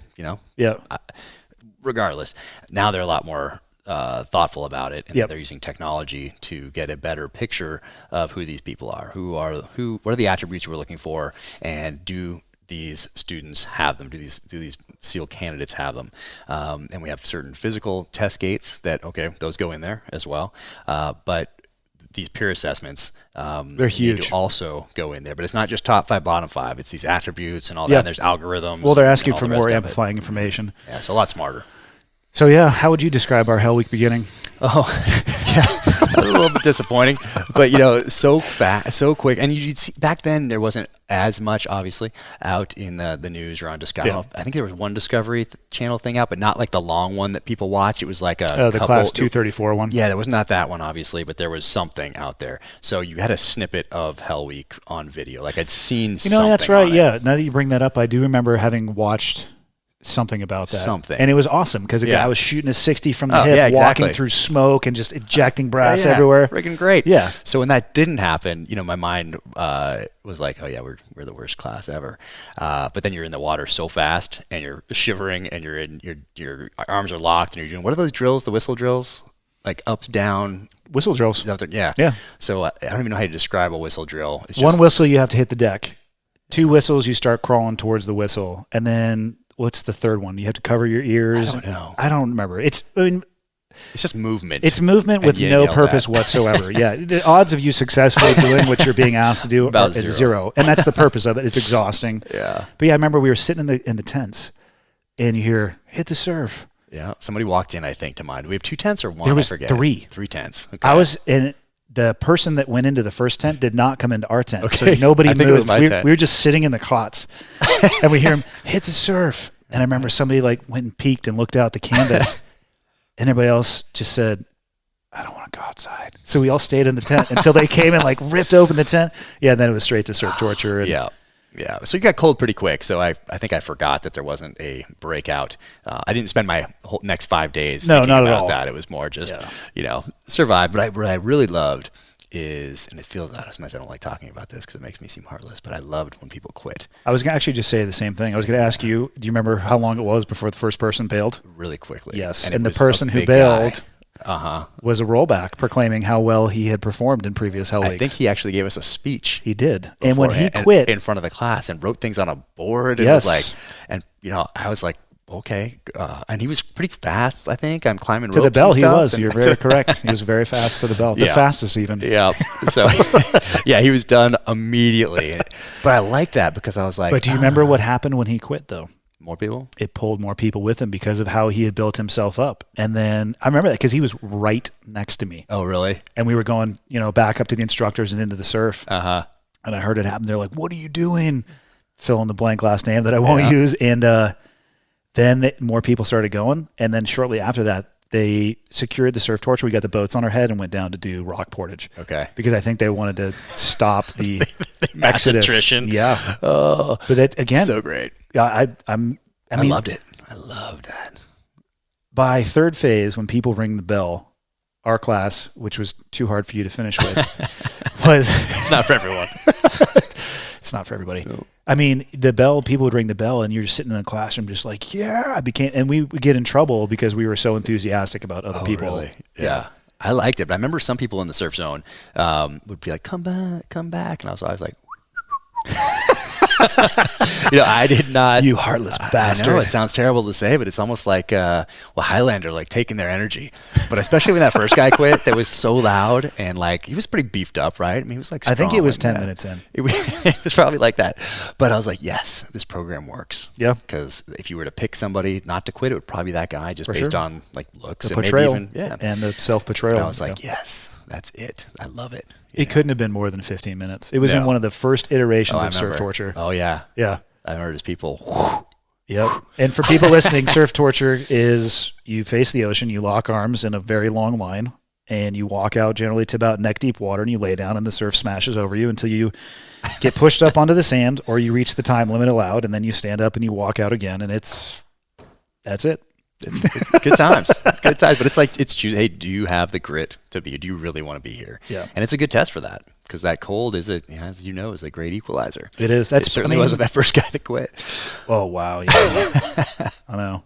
regardless, now they're a lot more thoughtful about it, and they're using technology to get a better picture of who these people are, what are the attributes we're looking for, and do these students have them? Do these SEAL candidates have them? And we have certain physical test gates that those go in there as well, but these peer assessments, they're huge. Need to also go in there, but it's not just top 5, bottom 5. It's these attributes and all that. And there's algorithms. Well, they're asking for more amplifying information. Yeah, it's a lot smarter. So how would you describe our Hell Week beginning? Oh, yeah, a little bit disappointing, but so fast, so quick. And you'd see back then there wasn't as much, obviously, out in the news or on Discovery. Yeah. I think there was one Discovery Channel thing out, but not like the long one that people watch. It was like the Class 234 one. Yeah, there was not that one, obviously, but there was something out there. So you had a snippet of Hell Week on video. Like I'd seen something. That's right. Yeah. Now that you bring that up, I do remember having watched something about that. And it was awesome because a guy was shooting a 60 from the hip, walking through smoke and just ejecting brass everywhere. Freaking great. Yeah. So when that didn't happen, my mind was like, oh yeah, we're the worst class ever. But then you're in the water so fast and you're shivering and you're in your arms are locked and you're doing, what are those drills? The whistle drills? Like up, down. Whistle drills. Yeah. Yeah. So I don't even know how to describe a whistle drill. It's one whistle, you have to hit the deck. 2 whistles, you start crawling towards the whistle. And then what's the third one? You have to cover your ears. I don't know. I don't remember. It's just movement. It's movement with no purpose whatsoever. Yeah, the odds of you successfully doing what you're being asked to do are zero, and that's the purpose of it. It's exhausting. Yeah. But yeah, I remember we were sitting in the tents, and you hear hit the surf. Yeah. Somebody walked in, I think, to mine. Do we have 2 tents or one? There was I forget. 3. 3 tents. Okay. I was in. The person that went into the first tent did not come into our tent, Okay. so nobody I think it was moved. my tent. We were just sitting in the cots, and we hear him hit the surf. And I remember somebody like went and peeked and looked out the canvas, and everybody else just said, "I don't want to go outside." So we all stayed in the tent until they came and like ripped open the tent. Yeah, and then it was straight to surf torture. And Yeah. So you got cold pretty quick. So I think I forgot that there wasn't a breakout. I didn't spend my whole next 5 days thinking not at about all. that. It was more just, survive. But what I really loved is, and it feels out of my, I don't like talking about this because it makes me seem heartless, but I loved when people quit. I was going to actually just say the same thing. I was going to ask you, do you remember how long it was before the first person bailed? Really quickly. Yes. And And it the was person a who big bailed guy. was a rollback proclaiming how well he had performed in previous Hell I Weeks. think he actually gave us a speech. He did. And when he beforehand, quit, in front of the class and wrote things on a board. It Yes. was like, and I was like, okay. And he was pretty fast, I think. I'm climbing to ropes the bell, and he stuff, was. and- You're very correct. He was very fast to the bell. The Yeah. fastest even. Yeah. So, yeah, he was done immediately. But I liked that because I was like, But do you remember what happened when he quit, though? more people? It pulled more people with him because of how he had built himself up. And then I remember that because he was right next to me. Oh, really? And we were going, back up to the instructors and into the surf. Uh-huh. And I heard it happen. They're like, "What are you doing?" Fill in the blank last name that I won't use. And then more people started going. And then shortly after that, they secured the surf torture. We got the boats on our head and went down to do rock portage. Okay. Because I think they wanted to stop the mass exodus. attrition. Yeah. Oh, But that, again, so great. I mean, loved it. I loved that. by third phase, when people ring the bell, our class, which was too hard for you to finish with, was It's not for everyone. it's not for everybody. No. I mean, the bell, people would ring the bell and you're just sitting in the classroom just like, yeah, and we would get in trouble because we were so enthusiastic about other people. Really? Yeah. I liked it. But I remember some people in the surf zone would be like, come back. And I was always like, I did not. You heartless bastard. I know, it sounds terrible to say, but it's almost like, Highlander, like taking their energy. But especially when that first guy quit, that was so loud and like, he was pretty beefed up, right? I mean, he was like, I think it was strong 10 and, minutes in. It was probably like that. But I was like, yes, this program works. Yeah. Because if you were to pick somebody not to quit, it would probably be that guy just For based sure. on like looks The and portrayal maybe even, and the self-portrayal. And I was like, yes, that's it. I love it. It couldn't have been more than 15 minutes. It was in No. one of the first iterations I of surf remember. torture. Oh, yeah. Yeah. I remember there's people. Yep. And for people listening, surf torture is you face the ocean, you lock arms in a very long line, and you walk out generally to about neck deep water, and you lay down, and the surf smashes over you until you get pushed up onto the sand, or you reach the time limit allowed, and then you stand up and you walk out again, and that's it. It's good times. Good times. But it's like, hey, do you have the grit to be? Do you really want to be here? Yeah. And it's a good test for that because that cold is, as you know, is a great equalizer. It is. It certainly was with that first guy that quit. Oh, wow. Yeah. I know.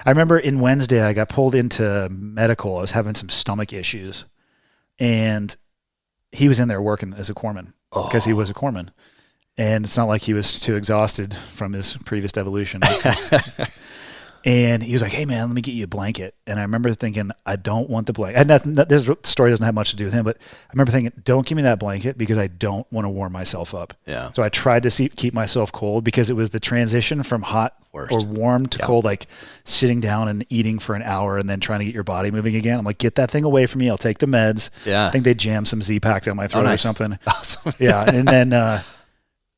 I remember in Wednesday, I got pulled into medical. I was having some stomach issues, and he was in there working as a corpsman because he was a corpsman. And it's not like he was too exhausted from his previous evolution. And he was like, "Hey, man, let me get you a blanket." And I remember thinking, I don't want the blanket. This story doesn't have much to do with him, but I remember thinking, don't give me that blanket because I don't want to warm myself up. Yeah. So I tried to keep myself cold because it was the transition from hot Worst. or warm to cold, like sitting down and eating for an hour and then trying to get your body moving again. I'm like, get that thing away from me. I'll take the meds. Yeah. I think they jammed some Z-Pack down my throat nice. or something. Awesome. Yeah. And then,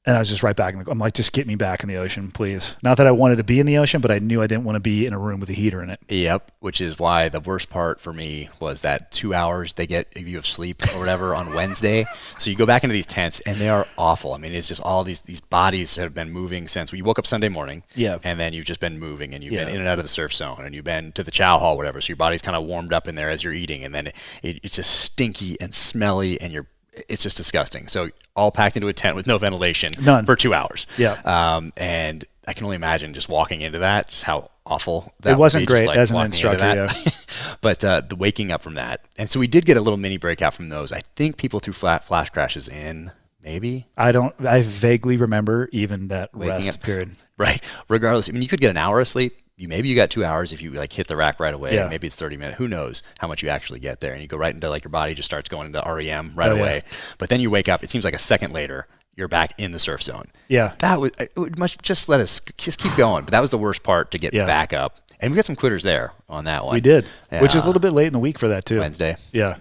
and I was just right back. I'm like, just get me back in the ocean, please. Not that I wanted to be in the ocean, but I knew I didn't want to be in a room with a heater in it. Yep, which is why the worst part for me was that 2 hours they get if you have sleep or whatever on Wednesday. So you go back into these tents and they are awful. I mean, it's just all these bodies that have been moving since you woke up Sunday morning. Yeah. And then you've just been moving and you've been in and out of the surf zone and you've been to the chow hall, whatever. So your body's kind of warmed up in there as you're eating, and then it's just stinky and smelly and it's just disgusting. So all packed into a tent with no ventilation. None. For 2 hours. Yeah. And I can only imagine just walking into that, just how awful that It wasn't would be, great just, like, as an walking into instructor, that. yeah. But the waking up from that. And so we did get a little mini breakout from those. I think people threw flash crashes in, maybe. I vaguely remember even that Waking rest up. period. right? Regardless, I mean, you could get an hour of sleep. Maybe you got 2 hours if you like hit the rack right away. Yeah. Maybe it's 30 minutes. Who knows how much you actually get there? And you go right into like your body just starts going into REM right away. Yeah. But then you wake up. It seems like a second later, you're back in the surf zone. Yeah. That was it must just let us just keep going. But that was the worst part to get back up. And we got some quitters there on that one. We did, which is a little bit late in the week for that too. Wednesday. Yeah.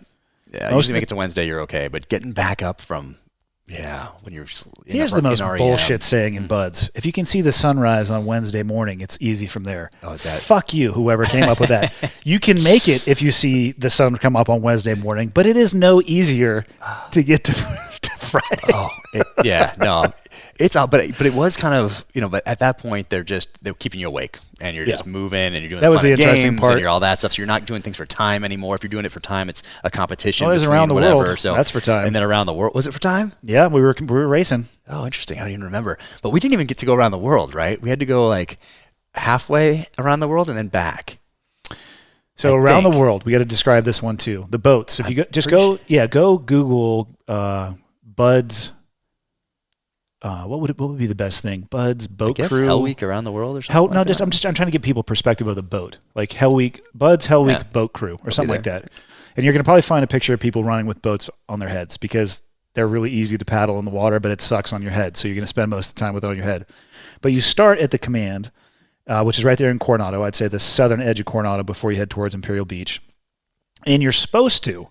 Yeah. Usually make it to Wednesday, you're okay. But getting back up from when you're here's the most bullshit saying in buds. If you can see the sunrise on Wednesday morning, it's easy from there. Oh, is that? Fuck you, whoever came up with that. You can make it if you see the sun come up on Wednesday morning, but it is no easier to get to Friday. Oh, no. It's out, but it was kind of, but at that point they're keeping you awake and you're just moving and you're doing that was the interesting games part. And you're all that stuff. So you're not doing things for time anymore. If you're doing it for time, it's a competition. Oh, it was around the world. So that's for time. And then around the world, was it for time? Yeah, we were racing. Oh, interesting. I don't even remember. But we didn't even get to go around the world, right? We had to go like halfway around the world and then back. So around the world, we got to describe this one too. The boats. If you go Google Buds. What would be the best thing? Buds boat crew. Hell Week around the world or something. I'm trying to give people perspective of the boat, like Hell Week boat crew or something like that. And you're gonna probably find a picture of people running with boats on their heads because they're really easy to paddle in the water, but it sucks on your head. So you're gonna spend most of the time with it on your head. But you start at the command, which is right there in Coronado. I'd say the southern edge of Coronado before you head towards Imperial Beach, and you're supposed to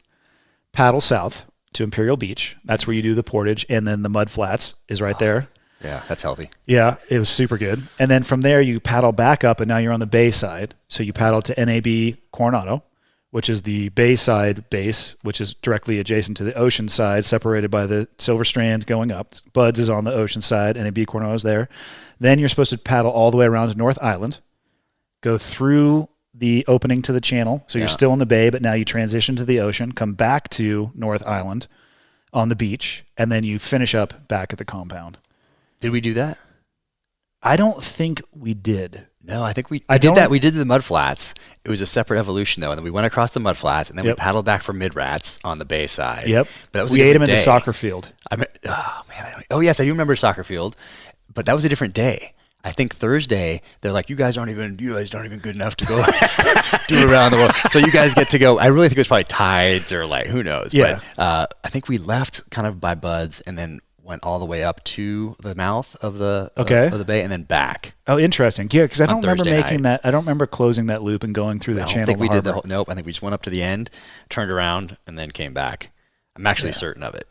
paddle south to Imperial Beach. That's where you do the portage, and then the mud flats is right there. Yeah, that's healthy. Yeah, it was super good. And then from there, you paddle back up, and now you're on the bay side. So you paddle to NAB Coronado, which is the bay side base, which is directly adjacent to the ocean side, separated by the Silver Strand going up. Buds is on the ocean side, NAB Coronado is there. Then you're supposed to paddle all the way around to North Island, go through the opening to the channel. So you're still in the bay, but now you transition to the ocean, come back to North Island on the beach, and then you finish up back at the compound. Did we do that? I don't think we did. No, I think we did that. We did the mud flats. It was a separate evolution, though. And then we went across the mud flats, and then we paddled back for mid-rats on the bay side. Yep. But that was we ate them in the soccer field. Yes, I do remember soccer field. But that was a different day. I think Thursday, they're like, you guys aren't even good enough to go do around the world. So you guys get to go. I really think it was probably tides or like, who knows. Yeah. But I think we left kind of by Buds and then went all the way up to the mouth of the of the bay and then back. Oh, interesting. Yeah, because I don't remember Thursday making that. I don't remember closing that loop and going through the channel. I think we did the whole. Nope. I think we just went up to the end, turned around, and then came back. I'm actually certain of it.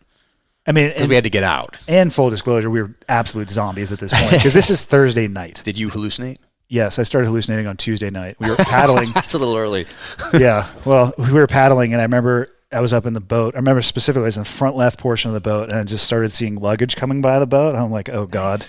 I mean, because we had to get out. And full disclosure, we were absolute zombies at this point because this is Thursday night. Did you hallucinate? Yes, I started hallucinating on Tuesday night. We were paddling. That's a little early. Yeah. Well, we were paddling, and I remember I was up in the boat. I remember specifically I was in the front left portion of the boat, and I just started seeing luggage coming by the boat. I'm like, oh, God.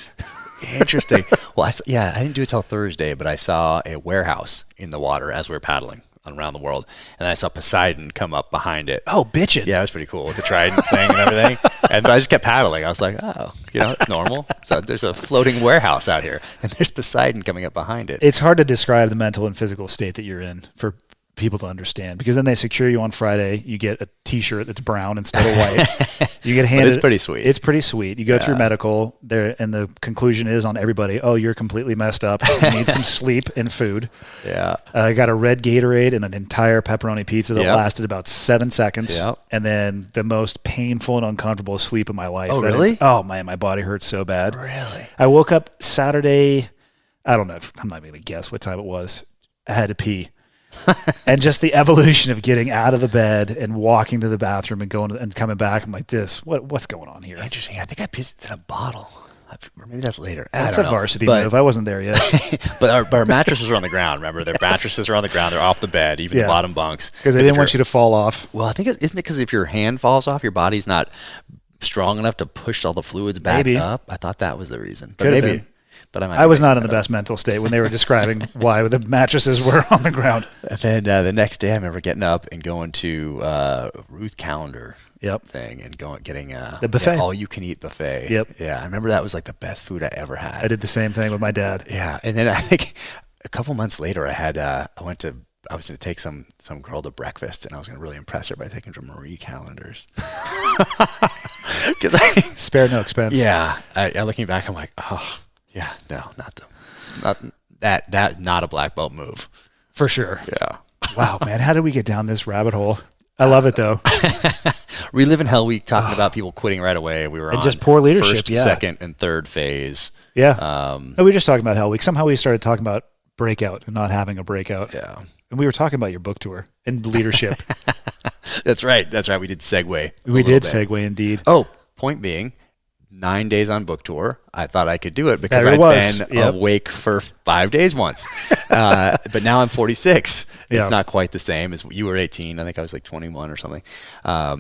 Interesting. Well, I didn't do it till Thursday, but I saw a warehouse in the water as we were paddling around the world, and I saw Poseidon come up behind it. Oh, bitchin'. Yeah, it was pretty cool with the trident thing and everything. And I just kept paddling. I was like, oh, it's normal. So there's a floating warehouse out here, and there's Poseidon coming up behind it. It's hard to describe the mental and physical state that you're in for people to understand, because then they secure you on Friday. You get a T-shirt that's brown instead of white. You get handed. It's pretty sweet. It's pretty sweet. You go through medical there, and the conclusion is on everybody. Oh, you're completely messed up. You need some sleep and food. Yeah. I got a red Gatorade and an entire pepperoni pizza that lasted about 7 seconds. Yep. And then the most painful and uncomfortable sleep of my life. Oh, really? Oh man, my body hurts so bad. Really? I woke up Saturday. I don't know. I'm not even gonna guess what time it was. I had to pee. And just the evolution of getting out of the bed and walking to the bathroom and going and coming back, I'm like, what's going on here? Interesting. I think I pissed in a bottle. Or maybe that's later. That's a varsity move. I wasn't there yet. But our mattresses are on the ground. Remember, their mattresses are on the ground. They're off the bed, even the bottom bunks. Because they didn't want you to fall off. Well, I think isn't it because if your hand falls off, your body's not strong enough to push all the fluids back up? I thought that was the reason. But maybe. But I was not in the best mental state when they were describing why the mattresses were on the ground. And then the next day, I remember getting up and going to Ruth Calendar thing and getting the buffet, all-you-can-eat buffet. Yep. Yeah, I remember that was like the best food I ever had. I did the same thing with my dad. Yeah, and then I think a couple months later, I was going to take some girl to breakfast, and I was going to really impress her by taking her to Marie Callender's. Spare no expense. Yeah, I looking back, I'm like, oh. Yeah, no, not not a black belt move. For sure. Yeah. Wow, man, how did we get down this rabbit hole? I love it though. We live in Hell Week talking about people quitting right away. We were And on just poor leadership, first, yeah. second, and third phase. Yeah. No, we were just talking about Hell Week. Somehow we started talking about breakout and not having a breakout. Yeah. And we were talking about your book tour and leadership. That's right. We did segue. We did segue indeed. Oh, point being, 9 days on book tour. I thought I could do it because There it I'd was. been Yep. awake for 5 days once. But now I'm 46. Yeah. It's not quite the same as you were 18. I think I was like 21 or something. So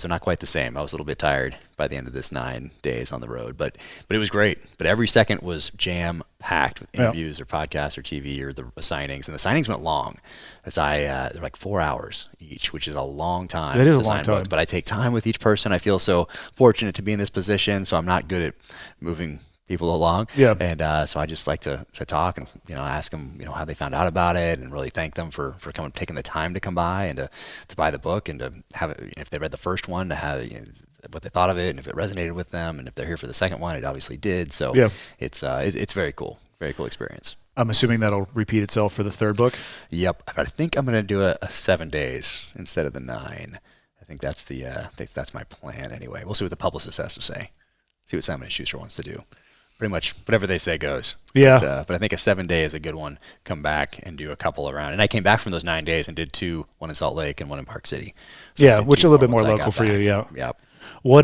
not quite the same. I was a little bit tired by the end of this 9 days on the road, but it was great. But every second was jam packed with interviews or podcasts or TV or the signings, and the signings went long. As they're like 4 hours each, which is a long time. It is a to long sign time. books, but I take time with each person. I feel so fortunate to be in this position, so I'm not good at moving people along. Yeah. And so I just like to talk and ask them how they found out about it, and really thank them for taking the time to come by and to buy the book, and to have it, if they read the first one, to have what they thought of it, and if it resonated with them, and if they're here for the second one, it obviously did. So Yeah. it's very cool experience. I'm assuming that'll repeat itself for the third book. Yep. I think I'm going to do a 7 days instead of the 9. I think that's that's my plan anyway. We'll see what the publicist has to say. See what Simon & Schuster wants to do. Pretty much whatever they say goes. Yeah. But I think a 7 day is a good one. Come back and do a couple around. And I came back from those 9 days and did 2, one in Salt Lake and one in Park City. So Yeah, I did which is 2 a little bit once more I local got for you. back. Yeah. Yep. What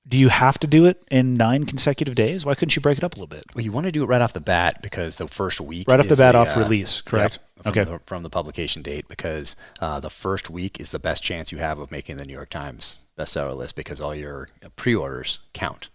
do you have to do it in 9 consecutive days? Why couldn't you break it up a little bit? Well, you want to do it right off the bat because the first week Right off the is bat off release, correct? Yep, from the publication date, because the first week is the best chance you have of making the New York Times bestseller list, because all your pre-orders count.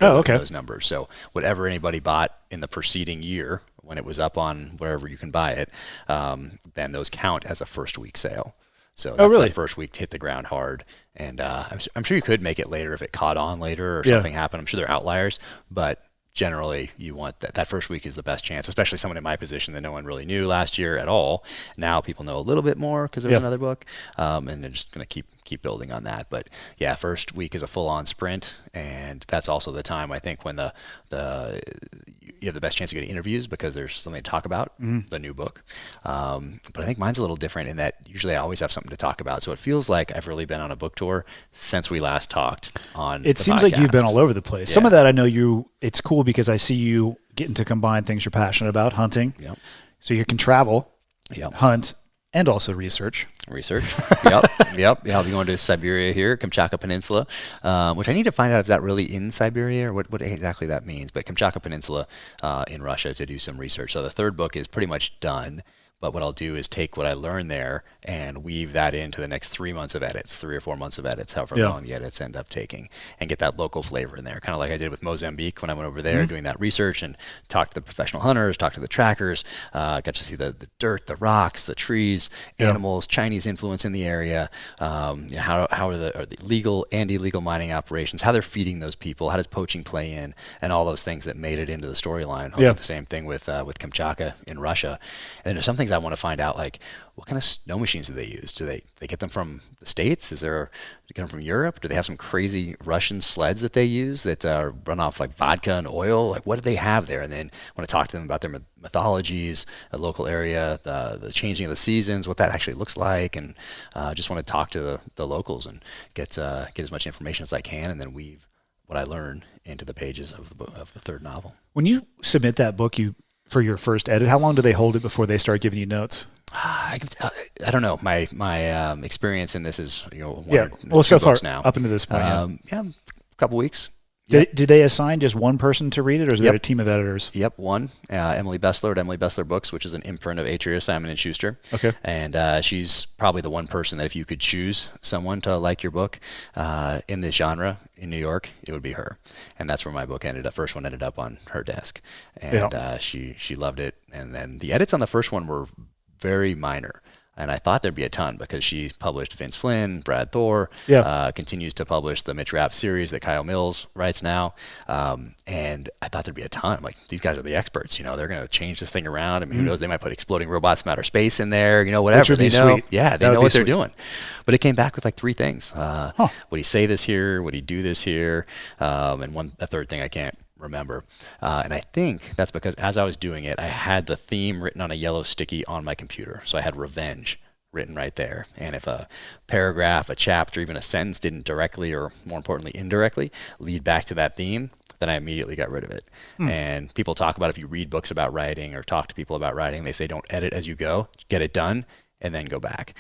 Oh, okay. Those numbers. So whatever anybody bought in the preceding year when it was up on wherever you can buy it, then those count as a first week sale. So that's really? the first week to hit the ground hard. And I'm sure you could make it later if it caught on later or Yeah. something happened. I'm sure there are outliers, but generally you want that first week is the best chance, especially someone in my position that no one really knew last year at all. Now people know a little bit more because there's another book, and they're just going to keep building on that. But yeah, first week is a full-on sprint, and that's also the time I think when you have the best chance of getting interviews, because there's something to talk about, the new book. But I think mine's a little different in that usually I always have something to talk about. So it feels like I've really been on a book tour since we last talked on It the seems like you've been podcast. all over the place. Yeah. Some of that I know it's cool because I see you getting to combine things you're passionate about, hunting. Yep. So you can travel, Yep. hunt, and also research. Yep. Yeah, I'll be going to Siberia here, Kamchatka Peninsula, which I need to find out if that really in Siberia or what exactly that means. But Kamchatka Peninsula in Russia to do some research. So the third book is pretty much done. But what I'll do is take what I learned there and weave that into the next 3 months of edits, 3 or 4 months of edits, however long the edits end up taking, and get that local flavor in there. Kind of like I did with Mozambique when I went over there doing that research and talked to the professional hunters, talked to the trackers, got to see the dirt, the rocks, the trees, animals, Chinese influence in the area, how are the legal and illegal mining operations, how they're feeding those people, how does poaching play in, and all those things that made it into the storyline. I'll do the same thing with Kamchatka in Russia. And then there's some things I want to find out, like what kind of snow machines do they use? Do they get them from the States? Do they get them from Europe? Do they have some crazy Russian sleds that they use that run off like vodka and oil? Like what do they have there? And then I want to talk to them about their mythologies, a local area, the changing of the seasons, what that actually looks like, and just want to talk to the locals and get as much information as I can, and then weave what I learn into the pages of the third novel. When you submit that book, for your first edit, how long do they hold it before they start giving you notes? I don't know. My experience in this is so far now up into this point. a couple weeks. Did they assign just one person to read it, or is there a team of editors? Yep, one. Emily Bessler at Emily Bessler Books, which is an imprint of Atria, Simon & Schuster. Okay. And she's probably the one person that if you could choose someone to like your book in this genre in New York, it would be her. And that's where my book ended up. First one ended up on her desk. And she loved it. And then the edits on the first one were very minor. And I thought there'd be a ton because she's published Vince Flynn, Brad Thor, continues to publish the Mitch Rapp series that Kyle Mills writes now. And I thought there'd be a ton. Like, these guys are the experts, you know, they're going to change this thing around. I mean, who knows, they might put exploding robots from outer space in there, you know, whatever. Which would be they know, sweet. yeah, they That know would what be they're sweet. doing. But it came back with like 3 things. Would he say this here? Would he do this here? And a third thing I can't remember. And I think that's because as I was doing it, I had the theme written on a yellow sticky on my computer. So I had revenge written right there. And if a paragraph, a chapter, even a sentence didn't directly, or more importantly indirectly, lead back to that theme, then I immediately got rid of it. And people talk about, if you read books about writing or talk to people about writing, they say don't edit as you go, get it done, and then go back.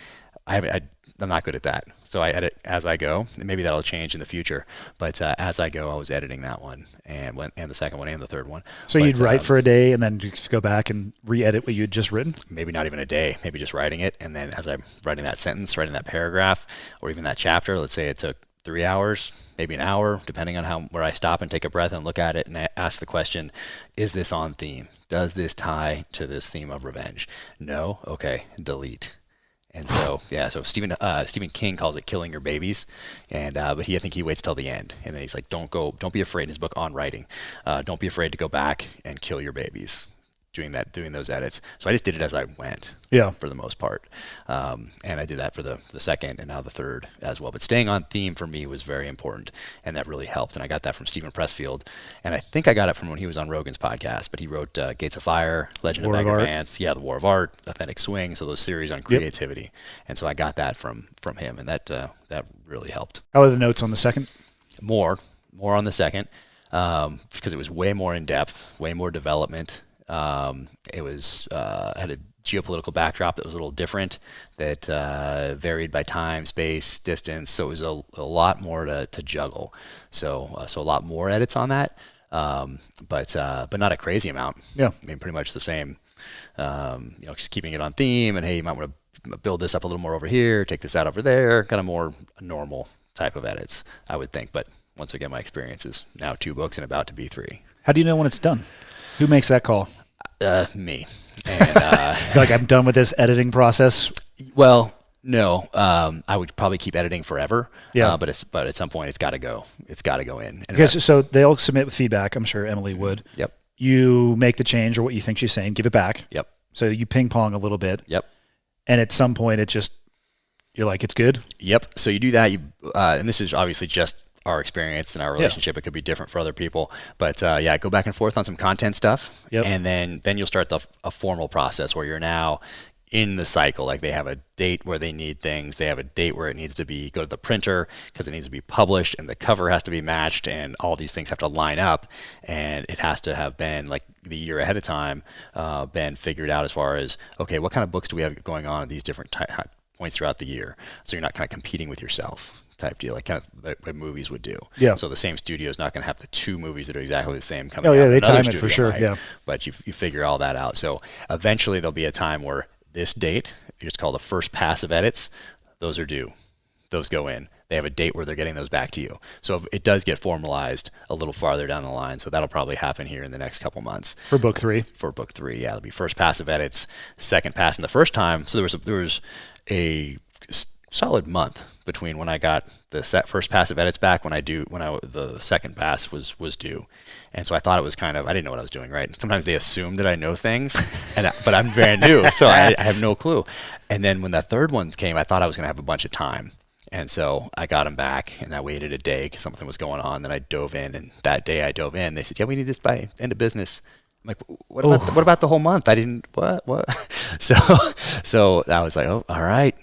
I'm not good at that. So I edit as I go, and maybe that'll change in the future. But as I go, I was editing that one, and the second one, and the third one. So you'd write for a day and then just go back and re-edit what you had just written? Maybe not even a day, maybe just writing it. And then as I'm writing that sentence, writing that paragraph, or even that chapter, let's say it took 3 hours, maybe an hour, depending on where I stop and take a breath and look at it and ask the question, is this on theme? Does this tie to this theme of revenge? No? Okay, delete. And so, so Stephen King calls it killing your babies, and but I think he waits till the end, and then he's like, don't be afraid. In his book On Writing, don't be afraid to go back and kill your babies, doing those edits. So I just did it as I went, for the most part, and I did that for the second and now the third as well. But staying on theme for me was very important, and that really helped. And I got that from Stephen Pressfield, and I think I got it from when he was on Rogan's podcast. But he wrote Gates of Fire, Legend of Bagger Vance, the War of Art, Authentic Swing, so those series on creativity. And so I got that from him, and that really helped. How are the notes on the second? More on the second, because it was way more in depth, way more development. It was had a geopolitical backdrop that was a little different, that varied by time, space, distance. So it was a lot more to juggle. So a lot more edits on that, but not a crazy amount. Yeah, I mean, pretty much the same. Just keeping it on theme, and hey, you might want to build this up a little more over here, take this out over there. Kind of more normal type of edits, I would think. But once again, my experience is now 2 books and about to be 3. How do you know when it's done? Who makes that call? Me. And, like, I'm done with this editing process? Well, no. I would probably keep editing forever. Yeah. But at some point, it's got to go. It's got to go in. And so they'll submit with feedback. I'm sure Emily would. Yep. You make the change or what you think she's saying, give it back. Yep. So you ping pong a little bit. Yep. And at some point, you're like, it's good? Yep. So you do that. And this is obviously just our experience and our relationship. It could be different for other people, but go back and forth on some content stuff. Yep. And then you'll start a formal process where you're now in the cycle. Like, they have a date where they need things. They have a date where it needs to go to the printer because it needs to be published, and the cover has to be matched, and all these things have to line up, and it has to have been like the year ahead of time, been figured out as far as, okay, what kind of books do we have going on at these different points throughout the year? So you're not kind of competing with yourself type deal, like kind of what movies would do. Yeah. So the same studio is not going to have the 2 movies that are exactly the same coming out. Oh yeah, they Another time it for sure. might, Yeah. But you figure all that out. So eventually there'll be a time where this date, it's called the first pass of edits. Those are due. Those go in. They have a date where they're getting those back to you. So it does get formalized a little farther down the line. So that'll probably happen here in the next couple months. For book 3. For book 3, yeah, it'll be first pass of edits, second pass, and the first time. So there was a solid month between when I got the first pass of edits back when the second pass was due. And so I thought it was I didn't know what I was doing, right? Sometimes they assume that I know things, but I'm brand new, so I have no clue. And then when the third one came, I thought I was going to have a bunch of time. And so I got them back, and I waited a day because something was going on. Then I dove in, and that day I dove in. They said, yeah, we need this by end of business. I'm like, what about the whole month? I didn't, what? So I was like, oh, all right.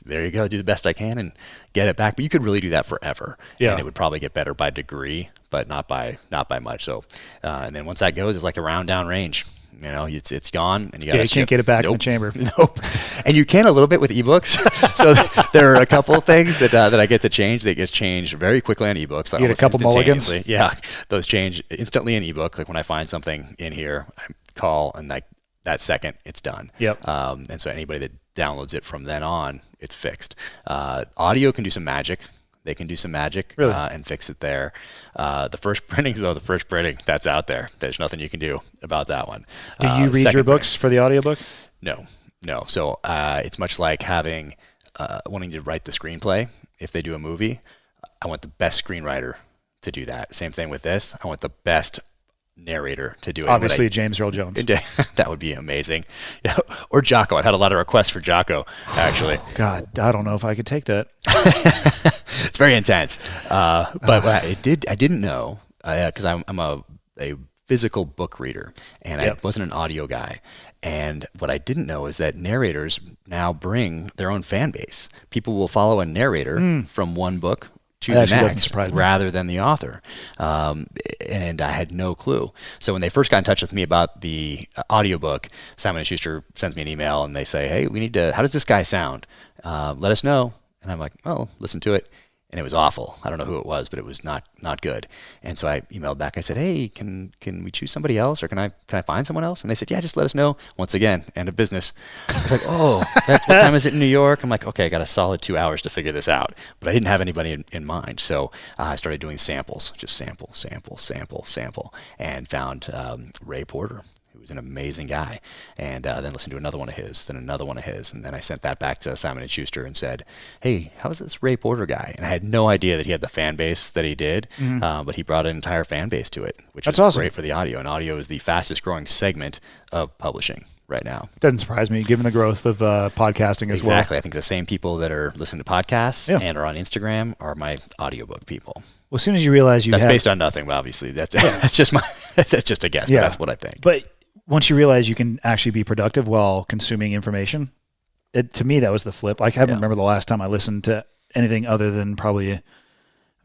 There you go, do the best I can and get it back. But you could really do that forever. Yeah. And it would probably get better by degree, but not by much. So, and then once that goes, it's like a round down range. It's gone, and you can't get it back in the chamber. Nope. And you can a little bit with ebooks. So there are a couple of things that I get to change. They get changed very quickly on ebooks. You get a couple mulligans. Yeah, those change instantly in ebook. Like when I find something in here, I call, and like that second, it's done. Yep. And so anybody that downloads it from then on, it's fixed. Audio can do some magic. They can do some magic really? And fix it there. The first printing, that's out there. There's nothing you can do about that one. Do you read your books for the audiobook? No. No. So it's much like having wanting to write the screenplay. If they do a movie, I want the best screenwriter to do that. Same thing with this. I want the best narrator to do it. Obviously, James Earl Jones. That would be amazing. Yeah. Or Jocko. I've had a lot of requests for Jocko, actually. God, I don't know if I could take that. It's very intense. But I didn't know, because I'm a physical book reader, and I wasn't an audio guy. And what I didn't know is that narrators now bring their own fan base. People will follow a narrator from one book to the next rather than the author. And I had no clue. So when they first got in touch with me about the audiobook, Simon & Schuster sends me an email and they say, hey, we need to, how does this guy sound? Let us know. And I'm like, oh, listen to it. And it was awful. I don't know who it was, but it was not good. And so I emailed back. I said, hey, can we choose somebody else, or can I find someone else? And they said, yeah, just let us know. Once again, end of business. I was like, oh, what time is it in New York? I'm like, okay, I got a solid 2 hours to figure this out. But I didn't have anybody in mind. So I started doing samples, just sample, and found Ray Porter, who was an amazing guy, and then listened to another one of his, then another one of his, and then I sent that back to Simon & Schuster and said, hey, how is this Ray Porter guy? And I had no idea that he had the fan base that he did, but he brought an entire fan base to it, which is awesome. Great for the audio, and audio is the fastest growing segment of publishing right now. Doesn't surprise me, given the growth of podcasting as well. Exactly. I think the same people that are listening to podcasts and are on Instagram are my audiobook people. Well, as soon as you realize that's based on nothing, but obviously that's just that's just a guess, but that's what I think. But once you realize you can actually be productive while consuming information, to me, that was the flip. Like, I can't remember the last time I listened to anything other than probably,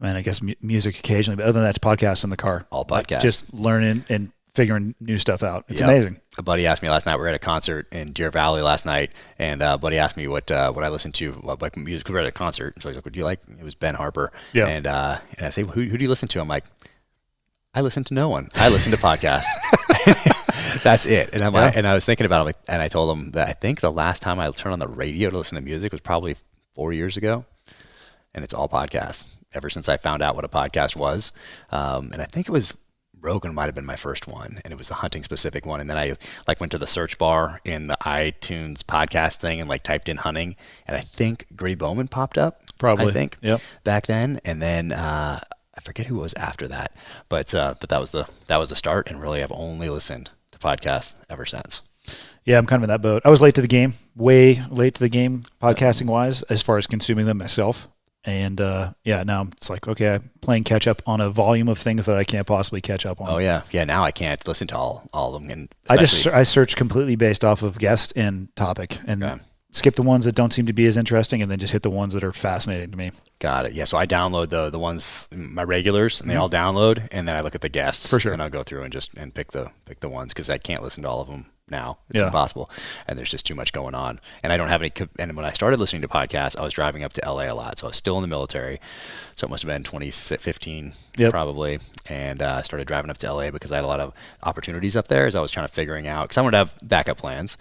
I guess music occasionally, but other than that, it's podcasts in the car. All podcasts. Like, just learning and figuring new stuff out. It's amazing. A buddy asked me last night, we were at a concert in Deer Valley last night, and a buddy asked me what I listened to, like music. We were at a concert, so he's like, what do you like? It was Ben Harper. Yeah. And I say, who do you listen to? I'm like, I listen to no one. I listen to podcasts. That's it. And and I was thinking about it, and I told him that I think the last time I turned on the radio to listen to music was probably 4 years ago, and it's all podcasts ever since I found out what a podcast was. And I think it was Rogan might have been my first one, and it was a hunting specific one. And then I went to the search bar in the iTunes podcast thing and typed in hunting, and I think Gray Bowman popped up. Probably. I think back then, and then I forget who it was after that, but that was the start, and really I've only listened to podcasts ever since. Yeah, I'm kind of in that boat. I was late to the game, way late to the game, podcasting wise, as far as consuming them myself. And now it's like, okay, I'm playing catch up on a volume of things that I can't possibly catch up on. Oh yeah. Now I can't listen to all of them. And I search completely based off of guest and topic, and skip the ones that don't seem to be as interesting, and then just hit the ones that are fascinating to me. Got it. Yeah. So I download the ones, my regulars, and they all download, and then I look at the guests. For sure. And I'll go through and pick the ones, because I can't listen to all of them now. It's impossible, and there's just too much going on, and I don't have any. And when I started listening to podcasts, I was driving up to LA a lot, so I was still in the military, so it must have been 2015 probably, and I started driving up to LA because I had a lot of opportunities up there as I was trying to figuring out, because I wanted to have backup plans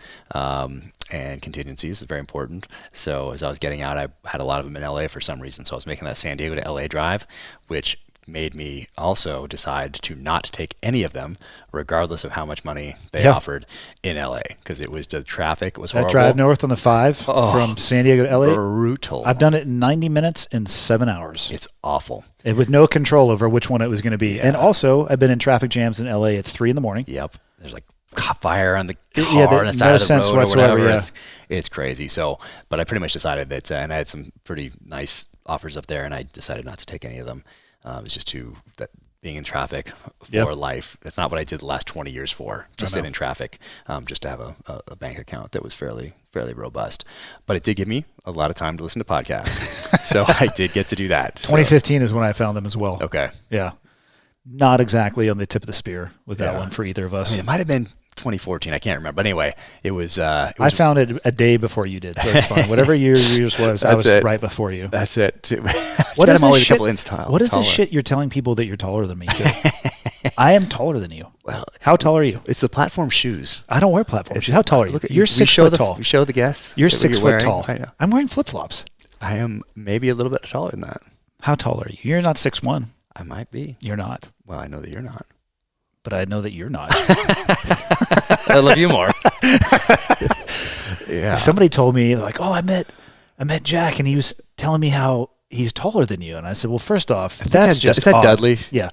and contingencies is very important. So as I was getting out, I had a lot of them in LA for some reason, so I was making that San Diego to LA drive, which made me also decide to not take any of them, regardless of how much money they offered in LA, because the traffic was horrible. That drive north on the 5 from San Diego to LA, brutal. I've done it in 90 minutes in 7 hours. It's awful. And with no control over which one it was going to be. And also, I've been in traffic jams in LA at 3 a.m. Yep. There's fire on the car on the side of the road whatsoever. Or whatever. It's crazy. So, but I pretty much decided that, and I had some pretty nice offers up there, and I decided not to take any of them. It's just being in traffic for life. That's not what I did the last 20 years for. Just sit in traffic, just to have a bank account that was fairly robust. But it did give me a lot of time to listen to podcasts. So I did get to do that. 2015 is when I found them as well. Okay. Yeah. Not exactly on the tip of the spear with that one for either of us. It might have been 2014. I can't remember. But anyway, it was. I found it a day before you did, so it's fine. Whatever year yours was, I was right before you. That's it. What is I'm always this a couple inches tall. What is this shit you're telling people that you're taller than me too? I am taller than you. Well, how tall are you? It's the platform shoes. I don't wear platform shoes. How tall are you? You're 6 foot tall. We show the guests. You're 6 foot tall. I'm wearing flip flops. I am maybe a little bit taller than that. How tall are you? You're not 6'1". I might be. You're not. Well, I know that you're not. But I know that you're not. I love you more. Yeah. Somebody told me like, oh, I met Jack, and he was telling me how he's taller than you. And I said, well, first off, that's just is that odd. Dudley? Yeah.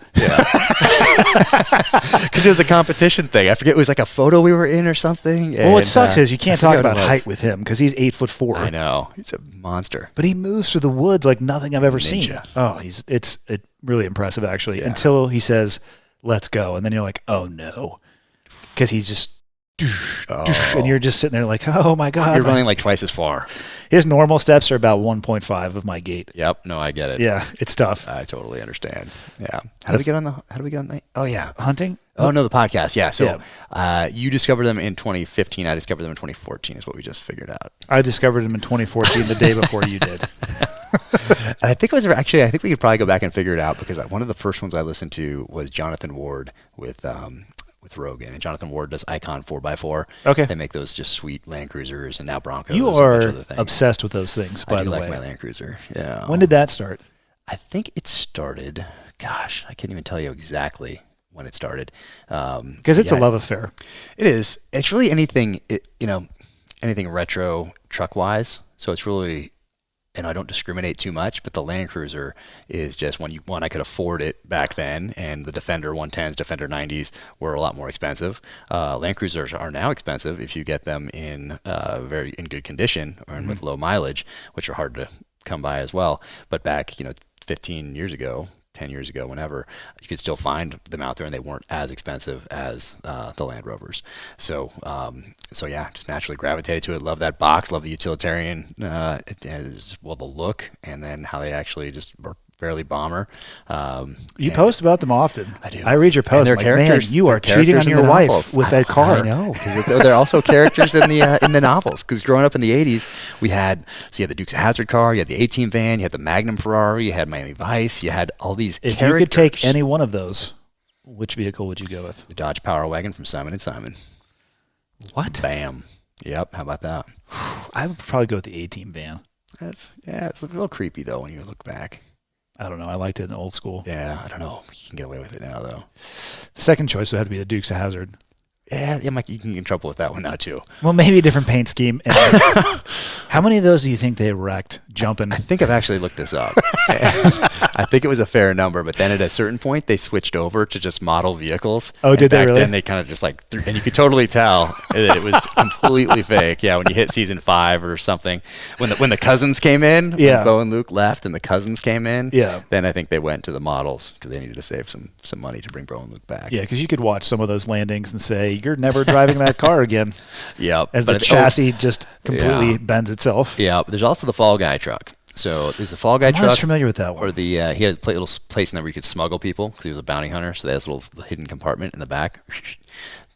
Because it was a competition thing. I forget, it was like a photo we were in or something. Well, what sucks is you can't I forget talk what about it was. height with him because he's 8'4". I know. He's a monster. But he moves through the woods like nothing I've ever seen. Ninja. Oh, it's really impressive actually. Until he says, "Let's go," and then you're like, "Oh no," because he's just. And you're just sitting there like, oh my God. You're running like twice as far. His normal steps are about 1.5 of my gait. Yep. No, I get it. Yeah, it's tough. I totally understand. Yeah. How do we get on the? Oh yeah. Hunting? Oh no, the podcast. Yeah. So you discovered them in 2015. I discovered them in 2014. Is what we just figured out. I discovered him in 2014, the day before you did. And I think it was actually. I think we could probably go back and figure it out because one of the first ones I listened to was Jonathan Ward with Rogan, and Jonathan Ward does Icon 4x4. Okay. They make those just sweet Land Cruisers and now Broncos. You and a bunch are of other things. obsessed with those things, by I do the like way. my Land Cruiser. Yeah. When did that start? I think it started. Gosh, I can't even tell you exactly when it started. Because it's a love affair. It is. It's really anything. Anything retro truck wise. So it's really. And I don't discriminate too much, but the Land Cruiser is just one I could afford it back then, and the Defender 110s, Defender 90s were a lot more expensive. Land Cruisers are now expensive if you get them in very in good condition or with low mileage, which are hard to come by as well. But back 15 years ago, 10 years ago, whenever, you could still find them out there, and they weren't as expensive as the Land Rovers. So yeah, just naturally gravitated to it. Love that box. Love the utilitarian, the look, and then how they actually just were fairly bomber. You post about them often. I do. I read your posts. And Like, they're man, characters. you are They're cheating on characters in your the wife novels. with that car. I know, because they're also characters in the novels. Because growing up in the '80s, you had the Dukes of Hazzard car, you had the A-Team van, you had the Magnum Ferrari, you had Miami Vice, you had all these. If characters. you could take any one of those, which vehicle would you go with? The Dodge Power Wagon from Simon & Simon. What? Bam. Yep. How about that? I would probably go with the A-Team van. It's a little creepy though when you look back. I don't know. I liked it in old school. Yeah, I don't know. You can get away with it now though. The second choice would have to be the Dukes of Hazzard. Yeah, Mike, you can get in trouble with that one now too. Well, maybe a different paint scheme. And how many of those do you think they wrecked jumping? I think I've actually looked this up. I think it was a fair number, but then at a certain point they switched over to just model vehicles. Oh, did they back really? Then they kind of just like, and you could totally tell that it was completely fake. Yeah, when you hit season 5 or something, when the cousins came in, Yeah. when Bo and Luke left and the cousins came in, Yeah. then I think they went to the models because they needed to save some money to bring Bo and Luke back. Yeah, because you could watch some of those landings and say, you're never driving that car again. Yep. As the chassis just completely bends itself. Yeah, but there's also the Fall Guy truck. So there's the Fall Guy I'm truck. not as familiar with that one. Or he had a little place in there where you could smuggle people because he was a bounty hunter. So they had this little hidden compartment in the back,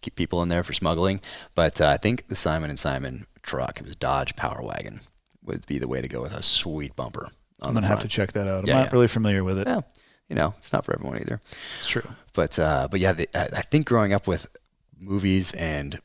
keep people in there for smuggling. But I think the Simon & Simon truck, it was Dodge Power Wagon, would be the way to go with a sweet bumper. I'm going to have to check that out. I'm Yeah, not really familiar with it. Yeah, it's not for everyone either. It's true. But yeah, I think growing up with movies and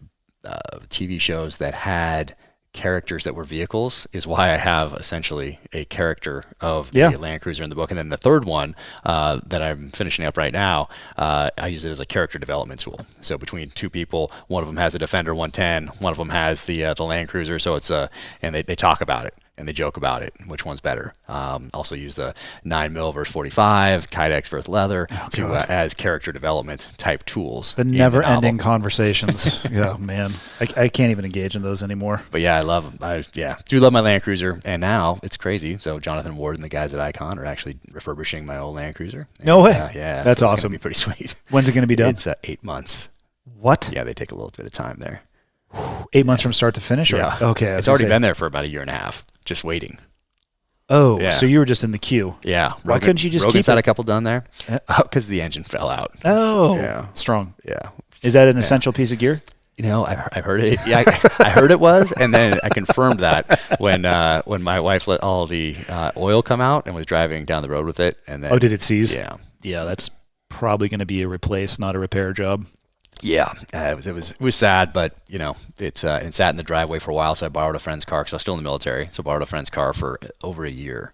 TV shows that had characters that were vehicles is why I have essentially a character of the Land Cruiser in the book. And then the third one that I'm finishing up right now, I use it as a character development tool. So between two people, one of them has a Defender 110, one of them has the Land Cruiser. So it's and they talk about it. And they joke about it, which one's better. Also use the 9mm versus 45, Kydex versus leather as character development type tools. The never-ending conversations. Yeah, man. I can't even engage in those anymore. But yeah, I love them. I do love my Land Cruiser. And now it's crazy. So Jonathan Ward and the guys at Icon are actually refurbishing my old Land Cruiser. No way. Yeah. That's so awesome. It's going to be pretty sweet. When's it going to be done? It's 8 months. What? Yeah, they take a little bit of time there. 8 months from start to finish? Yeah. Okay. It's already been there for about a year and a half, just waiting. Oh, Yeah. so you were just in the queue. Yeah. Why couldn't you just Rogan's keep had it? a couple done there? Because the engine fell out. Oh, Yeah. strong. Yeah. Is that an essential piece of gear? I've heard it. Yeah, I heard it was, and then I confirmed that when my wife let all the oil come out and was driving down the road with it. And then, Did it seize? Yeah. Yeah, that's probably going to be a replace, not a repair job. Yeah, it was sad, but it sat in the driveway for a while. So I borrowed a friend's car because I was still in the military. So I borrowed a friend's car for over a year.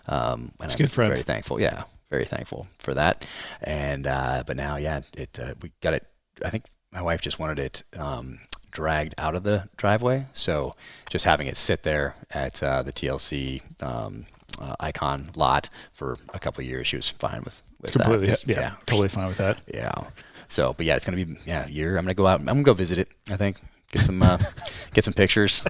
And That's I'm good friend. Very thankful. Yeah, very thankful for that. And but now, we got it. I think my wife just wanted it dragged out of the driveway. So just having it sit there at the TLC Icon lot for a couple of years, she was fine with Completely, that. yeah, totally fine with that. Yeah. So, but yeah, it's gonna be a year. I'm gonna go out. I'm gonna go visit it. I think get some pictures.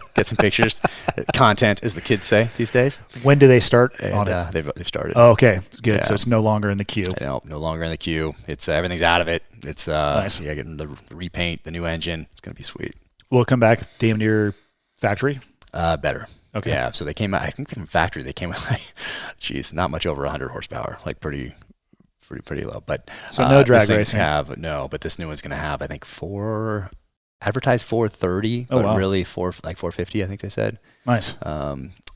Content, as the kids say these days. When do they start And, on it? They've started. Oh, okay, good. Yeah. So it's no longer in the queue. No longer in the queue. It's everything's out of it. It's Nice. yeah, getting the repaint, the new engine. It's gonna be sweet. Will it come back damn near factory? Better. Okay. Yeah. So they came out. I think from factory they came out like, geez, not much over 100 horsepower. Like pretty low. But So no drag this thing's racing. But this new one's gonna have, I think, advertised 430, Oh, but wow. really 450. I think they said. Nice.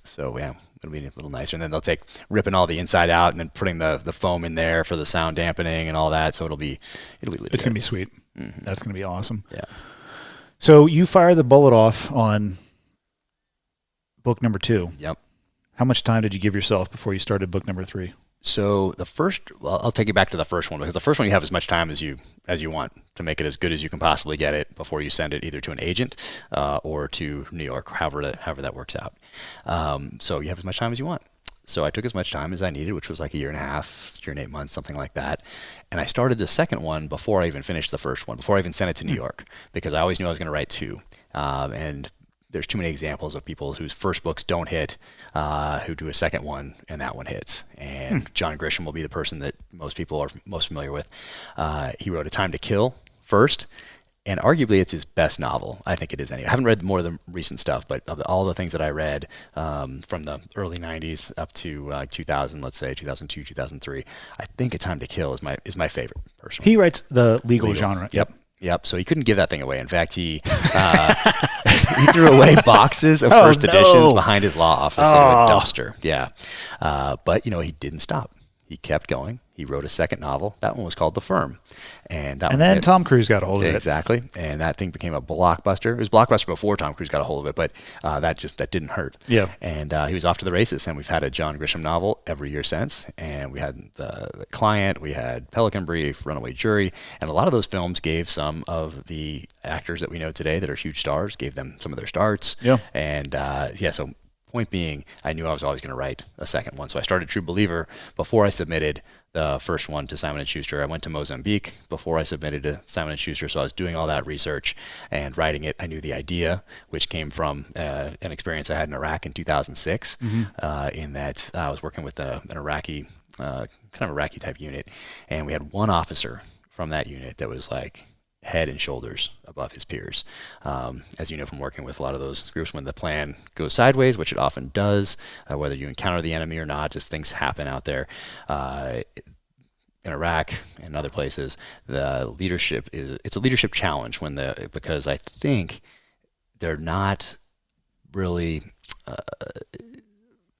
So yeah, it'll be a little nicer. And then they'll take ripping all the inside out and then putting the foam in there for the sound dampening and all that. So it'll be It's gonna be sweet. That's gonna be awesome. Yeah. So you fire the bullet off on book number 2. Yep. How much time did you give yourself before you started book number 3? So I'll take you back to the first one, because the first one you have as much time as you want to make it as good as you can possibly get it before you send it either to an agent or to New York, however that works out. So you have as much time as you want. So I took as much time as I needed, which was like a year and a half, year and 8 months, something like that. And I started the second one before I even finished the first one, before I even sent it to New York, because I always knew I was going to write 2. And there's too many examples of people whose first books don't hit, who do a second one and that one hits. And John Grisham will be the person that most people are most familiar with. He wrote A Time to Kill first, and arguably it's his best novel. I think it is anyway. I haven't read more of the recent stuff, but of all the things that I read from the early 90s up to 2000, let's say 2002, 2003, I think A Time to Kill is my favorite personally. He writes the legal genre. Yep. So he couldn't give that thing away. In fact, he threw away boxes of first no. editions behind his law office into a dumpster. Yeah. But he didn't stop. He kept going. He wrote a second novel. That one was called The Firm. And then Tom Cruise got a hold of it. Exactly. And that thing became a blockbuster. It was blockbuster before Tom Cruise got a hold of it, but that didn't hurt. Yeah. And he was off to the races. And we've had a John Grisham novel every year since. And we had the Client, we had Pelican Brief, Runaway Jury, and a lot of those films gave some of the actors that we know today that are huge stars, gave them some of their starts. Yeah. And so point being, I knew I was always going to write a second one. So I started True Believer before I submitted the first one to Simon & Schuster. I went to Mozambique before I submitted to Simon & Schuster. So I was doing all that research and writing it. I knew the idea, which came from an experience I had in Iraq in 2006, in that I was working with an Iraqi, kind of Iraqi type unit. And we had one officer from that unit that was like head and shoulders above his peers. As you know from working with a lot of those groups, when the plan goes sideways, which it often does, whether you encounter the enemy or not, just things happen out there. In Iraq and other places, the leadership it's a leadership challenge because I think they're not really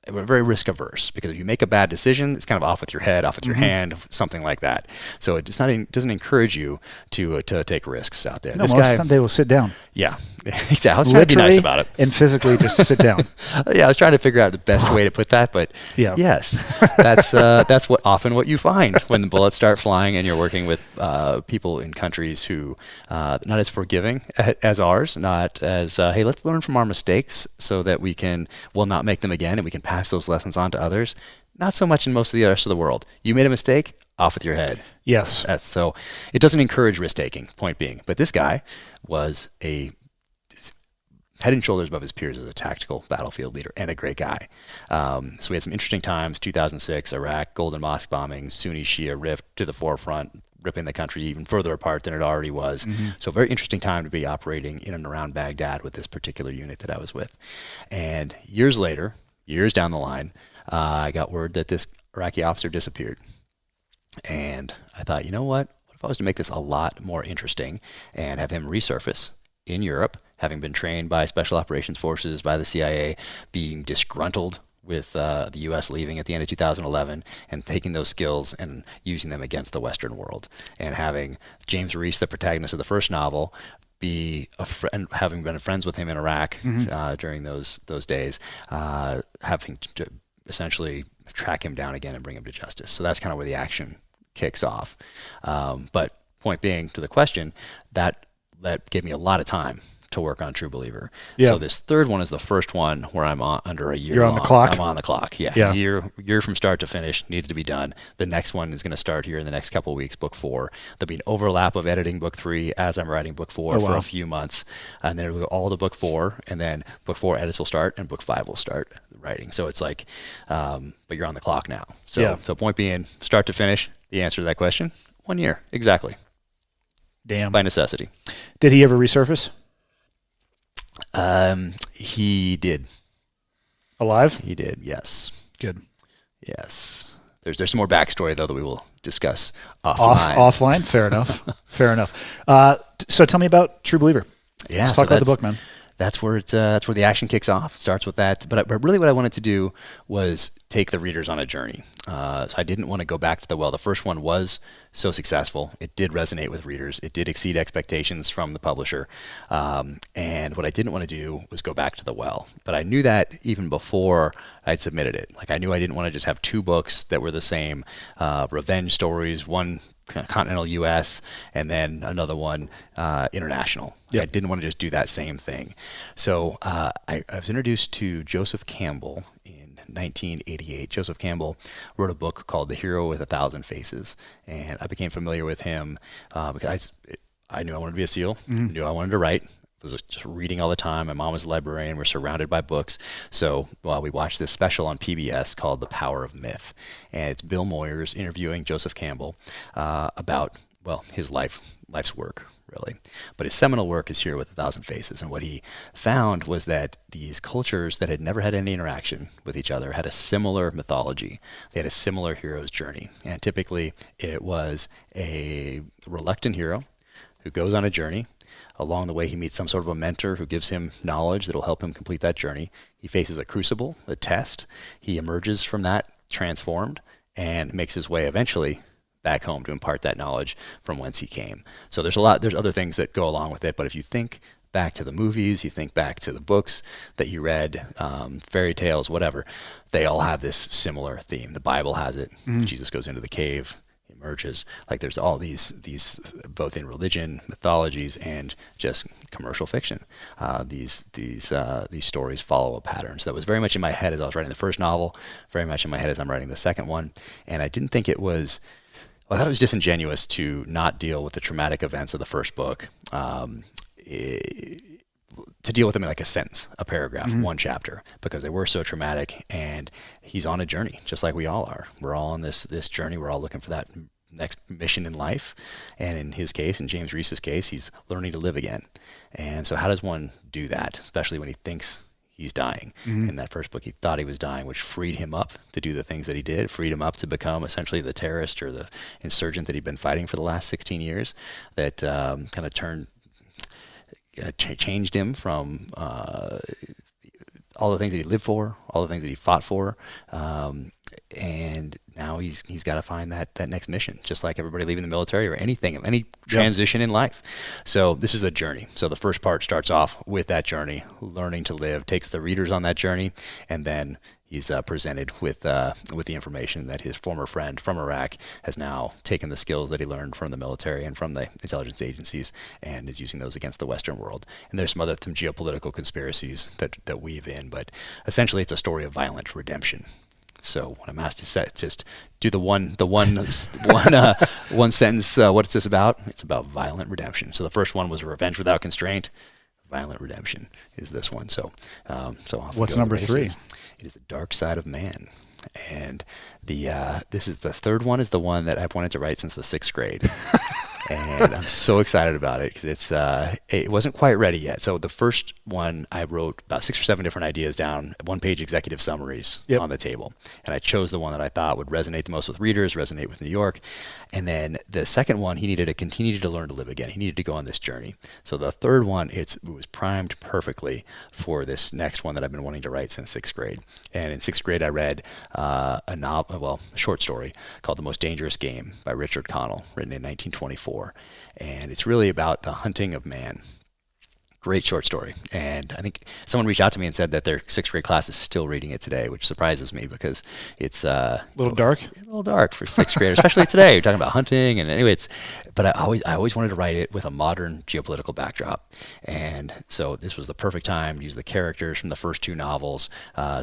very risk averse, because if you make a bad decision, it's kind of off with your head, off with your hand, something like that. So it doesn't encourage you to take risks out there. No, most of the time they will sit down. Yeah, exactly. I was trying to be nice about it. And physically just sit down. Yeah, I was trying to figure out the best way to put that, but Yeah. yes, that's what you find when the bullets start flying and you're working with people in countries who not as forgiving as ours, not as hey, let's learn from our mistakes so that we'll not make them again, and we can pass those lessons on to others. Not so much in most of the rest of the world. You made a mistake, off with your head. Yes. So it doesn't encourage risk taking. Point being, but this guy was a head and shoulders above his peers as a tactical battlefield leader and a great guy. So we had some interesting times, 2006, Iraq, Golden Mosque bombings, Sunni-Shia rift to the forefront, ripping the country even further apart than it already was. So a very interesting time to be operating in and around Baghdad with this particular unit that I was with. And years down the line, I got word that this Iraqi officer disappeared. And I thought, you know what? What if I was to make this a lot more interesting and have him resurface in Europe, having been trained by Special Operations Forces, by the CIA, being disgruntled with the U.S. leaving at the end of 2011, and taking those skills and using them against the Western world, and having James Reese, the protagonist of the first novel, be a friend, having been friends with him in Iraq during those days, having to essentially track him down again and bring him to justice. So that's kind of where the action kicks off. But point being, to the question, that gave me a lot of time to work on True Believer. Yeah. So this third one is the first one where I'm under a year. You're on the clock? I'm on the clock. Yeah. Yeah. Year from start to finish needs to be done. The next one is going to start here in the next couple of weeks, book 4. There'll be an overlap of editing book 3 as I'm writing book 4 for a few months. And then it'll go all to book 4, and then book 4 edits will start and book 5 will start writing. So it's like, but you're on the clock now. So point being, start to finish, the answer to that question, 1 year. Exactly. Damn. By necessity. Did he ever resurface? He did. Alive? He did, yes. Good. Yes. There's some more backstory, though, that we will discuss offline. Offline? Fair enough. Fair enough. So tell me about True Believer. Yeah. Let's talk about the book, man. That's where that's where the action kicks off. It starts with that. But really what I wanted to do was take the readers on a journey. So I didn't want to go back to the well. The first one was so successful. It did resonate with readers. It did exceed expectations from the publisher. And what I didn't want to do was go back to the well. But I knew that even before I'd submitted it. Like I knew I didn't want to just have 2 books that were the same, revenge stories, one continental U.S. and then another one international. Yep. I didn't want to just do that same thing. So I was introduced to Joseph Campbell in 1988. Joseph Campbell wrote a book called The Hero with 1,000 Faces, and I became familiar with him because I knew I wanted to be a SEAL, knew I wanted to write. Was just reading all the time. My mom was a librarian. We're surrounded by books. So we watched this special on PBS called The Power of Myth. And it's Bill Moyers interviewing Joseph Campbell about, his life's work, really. But his seminal work is Here with 1,000 Faces. And what he found was that these cultures that had never had any interaction with each other had a similar mythology. They had a similar hero's journey. And typically it was a reluctant hero who goes on a journey. Along the way, he meets some sort of a mentor who gives him knowledge that will help him complete that journey. He faces a crucible, a test. He emerges from that transformed and makes his way eventually back home to impart that knowledge from whence he came. So there's other things that go along with it. But if you think back to the movies, you think back to the books that you read, fairy tales, whatever, they all have this similar theme. The Bible has it. Jesus goes into the cave. Emerges. Like there's all these both in religion, mythologies, and just commercial fiction. These stories follow a pattern. So that was very much in my head as I was writing the first novel, very much in my head as I'm writing the second one. And I didn't think it was, I thought it was disingenuous to not deal with the traumatic events of the first book, to deal with them in like a sentence, a paragraph, one chapter, because they were so traumatic. And he's on a journey, just like we all are. We're all on this journey. We're all looking for that next mission in life. And in his case, in James Reese's case, he's learning to live again. And so how does one do that, especially when he thinks he's dying? In that first book, he thought he was dying, which freed him up to do the things that he did, freed him up to become essentially the terrorist or the insurgent that he'd been fighting for the last 16 years, that kind of changed him from all the things that he lived for, all the things that he fought for, and now he's got to find that next mission, just like everybody leaving the military or anything, any transition in life. So this is a journey. So the first part starts off with that journey, learning to live, takes the readers on that journey, and then he's presented with the information that his former friend from Iraq has now taken the skills that he learned from the military and from the intelligence agencies and is using those against the Western world. And there's some geopolitical conspiracies that weave in, but essentially it's a story of violent redemption. So when I'm asked to just do the one sentence, what's this about? It's about violent redemption. So the first one was revenge without constraint. Violent redemption is this one. So what's number 3? It is the dark side of man. And this is the third one, is the one that I've wanted to write since the 6th grade. And I'm so excited about it because it wasn't quite ready yet. So the first one, I wrote about 6 or 7 different ideas down, 1-page executive summaries on the table. And I chose the one that I thought would resonate the most with readers, resonate with New York. And then the second one, he needed to continue to learn to live again. He needed to go on this journey. So the third one, it was primed perfectly for this next one that I've been wanting to write since 6th grade. And in 6th grade, I read a short story called The Most Dangerous Game by Richard Connell, written in 1924. And it's really about the hunting of man. Great short story. And I think someone reached out to me and said that their 6th grade class is still reading it today, which surprises me because it's A little dark. A little dark for 6th graders, especially today. You're talking about hunting, and anyway, but I always wanted to write it with a modern geopolitical backdrop, and so this was the perfect time to use the characters from the first 2 novels,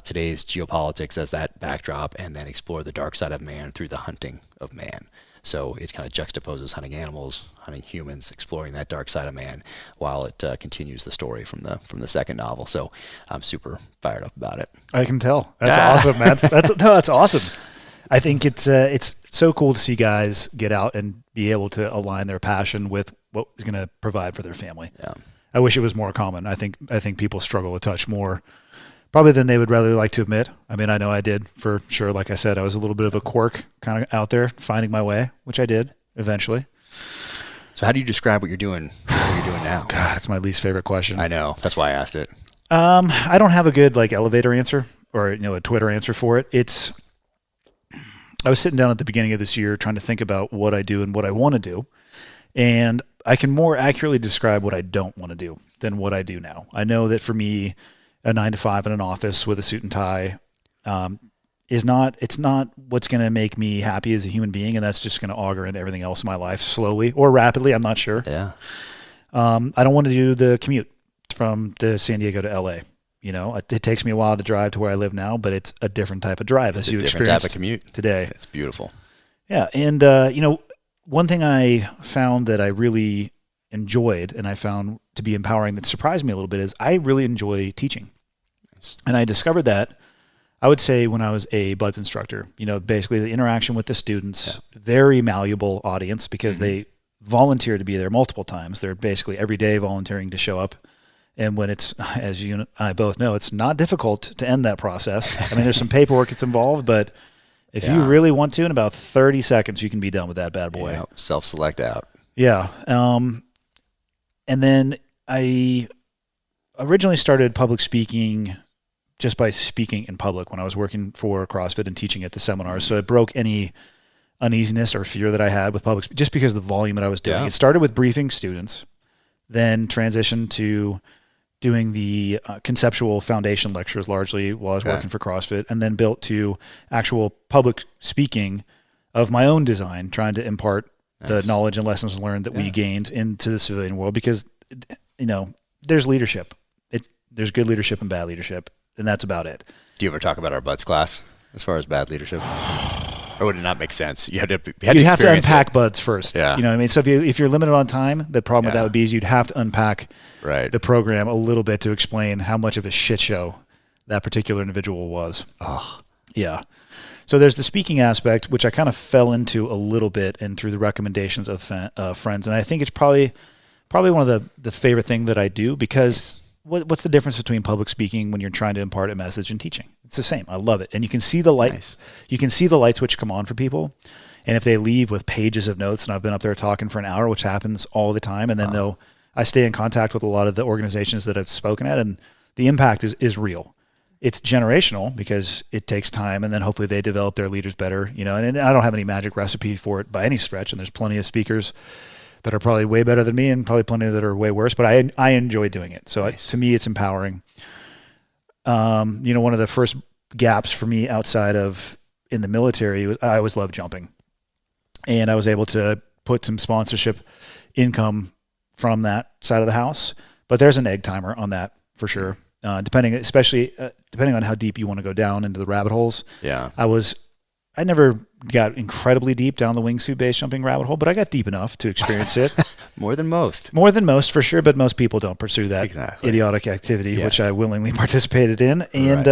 today's geopolitics as that backdrop, and then explore the dark side of man through the hunting of man. So it kind of juxtaposes hunting animals, hunting humans, exploring that dark side of man, while it continues the story from the 2nd novel. So I'm super fired up about it. I can tell. That's awesome, man. That's awesome. I think it's so cool to see guys get out and be able to align their passion with what is going to provide for their family. Yeah. I wish it was more common. I think people struggle a touch more probably than they would rather like to admit. I mean, I know I did for sure. Like I said, I was a little bit of a quirk kind of out there finding my way, which I did eventually. So how do you describe what you're doing now? God, it's my least favorite question. I know. That's why I asked it. I don't have a good elevator answer or a Twitter answer for it. I was sitting down at the beginning of this year trying to think about what I do and what I want to do. And I can more accurately describe what I don't want to do than what I do now. I know that for me, a 9-to-5 in an office with a suit and tie it's not what's going to make me happy as a human being, and that's just going to augur into everything else in my life slowly or rapidly. I'm not sure. Yeah. I don't want to do the commute from the San Diego to LA. It takes me a while to drive to where I live now, but it's a different type of drive as you experienced type of commute today. It's beautiful. Yeah, and one thing I found that I really enjoyed and I found to be empowering that surprised me a little bit is I really enjoy teaching. Nice. And I discovered that, I would say, when I was a BUD/S instructor. Basically the interaction with the students, very malleable audience because they volunteer to be there multiple times. They're basically every day volunteering to show up. And when it's, as you and I both know, it's not difficult to end that process. I mean, there's some paperwork that's involved, but if you really want to, in about 30 seconds, you can be done with that bad boy. Yeah, self-select out. Yeah. And then I originally started public speaking just by speaking in public when I was working for CrossFit and teaching at the seminars. So it broke any uneasiness or fear that I had with public just because of the volume that I was doing. Yeah. It started with briefing students, then transitioned to doing the conceptual foundation lectures largely while I was working for CrossFit, and then built to actual public speaking of my own design, trying to impart the knowledge and lessons learned that we gained into the civilian world because, there's leadership. There's good leadership and bad leadership, and that's about it. Do you ever talk about our BUD/S class as far as bad leadership? Or would it not make sense? You have to unpack BUD/S first. Yeah. You know what I mean? So if you're limited on time, the problem with that would be is you'd have to unpack the program a little bit to explain how much of a shit show that particular individual was. Oh. Yeah. So there's the speaking aspect, which I kind of fell into a little bit and through the recommendations of friends. And I think it's probably one of the favorite thing that I do because what's the difference between public speaking when you're trying to impart a message and teaching? It's the same. I love it. And you can see the light. Nice. You can see the light switch come on for people. And if they leave with pages of notes, and I've been up there talking for an hour, which happens all the time, and then I stay in contact with a lot of the organizations that I've spoken at, and the impact is real. It's generational because it takes time, and then hopefully they develop their leaders better, and I don't have any magic recipe for it by any stretch. And there's plenty of speakers that are probably way better than me and probably plenty that are way worse, but I enjoy doing it. So to me, it's empowering. One of the first gaps for me outside of in the military, I always loved jumping. And I was able to put some sponsorship income from that side of the house, but there's an egg timer on that for sure. Depending on how deep you want to go down into the rabbit holes. Yeah. I never got incredibly deep down the wingsuit base jumping rabbit hole, but I got deep enough to experience it. More than most. More than most, for sure, but most people don't pursue that idiotic activity, which I willingly participated in. And,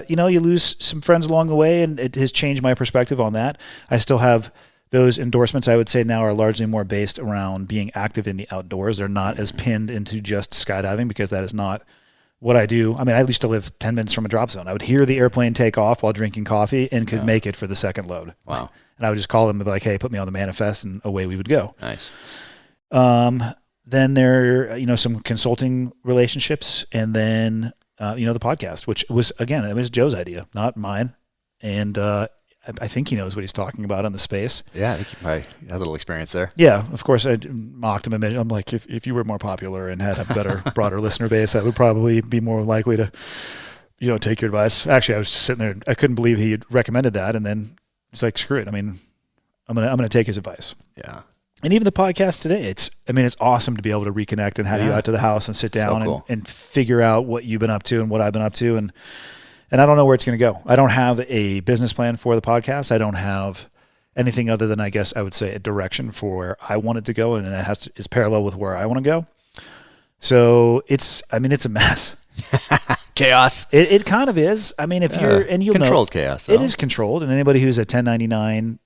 you lose some friends along the way, and it has changed my perspective on that. I still have those endorsements, I would say now, are largely more based around being active in the outdoors. They're not as pinned into just skydiving because that is not what I do. I mean, I used to live 10 minutes from a drop zone. I would hear the airplane take off while drinking coffee and could make it for the second load. Wow. And I would just call them and be like, hey, put me on the manifest, and away we would go. Nice. Then there, some consulting relationships, and then, the podcast, which was, again, it was Joe's idea, not mine. And I think he knows what he's talking about in the space. Yeah, I think you probably had a little experience there. Yeah, of course, I mocked him. I'm like, if you were more popular and had a better, broader listener base, I would probably be more likely to, take your advice. Actually, I was just sitting there. I couldn't believe he had recommended that, and then it's like, screw it. I mean, I'm gonna take his advice. Yeah. And even the podcast today, it's awesome to be able to reconnect and have you out to the house and sit down cool. and figure out what you've been up to and what I've been up to. And I don't know where it's going to go. I don't have a business plan for the podcast. I don't have anything other than, I guess I would say, a direction for where I want it to go. And it is parallel with where I want to go. So it's a mess. Chaos. It kind of is. I mean, if you're, and you'll know. Controlled chaos, though. It is controlled. And anybody who's a 1099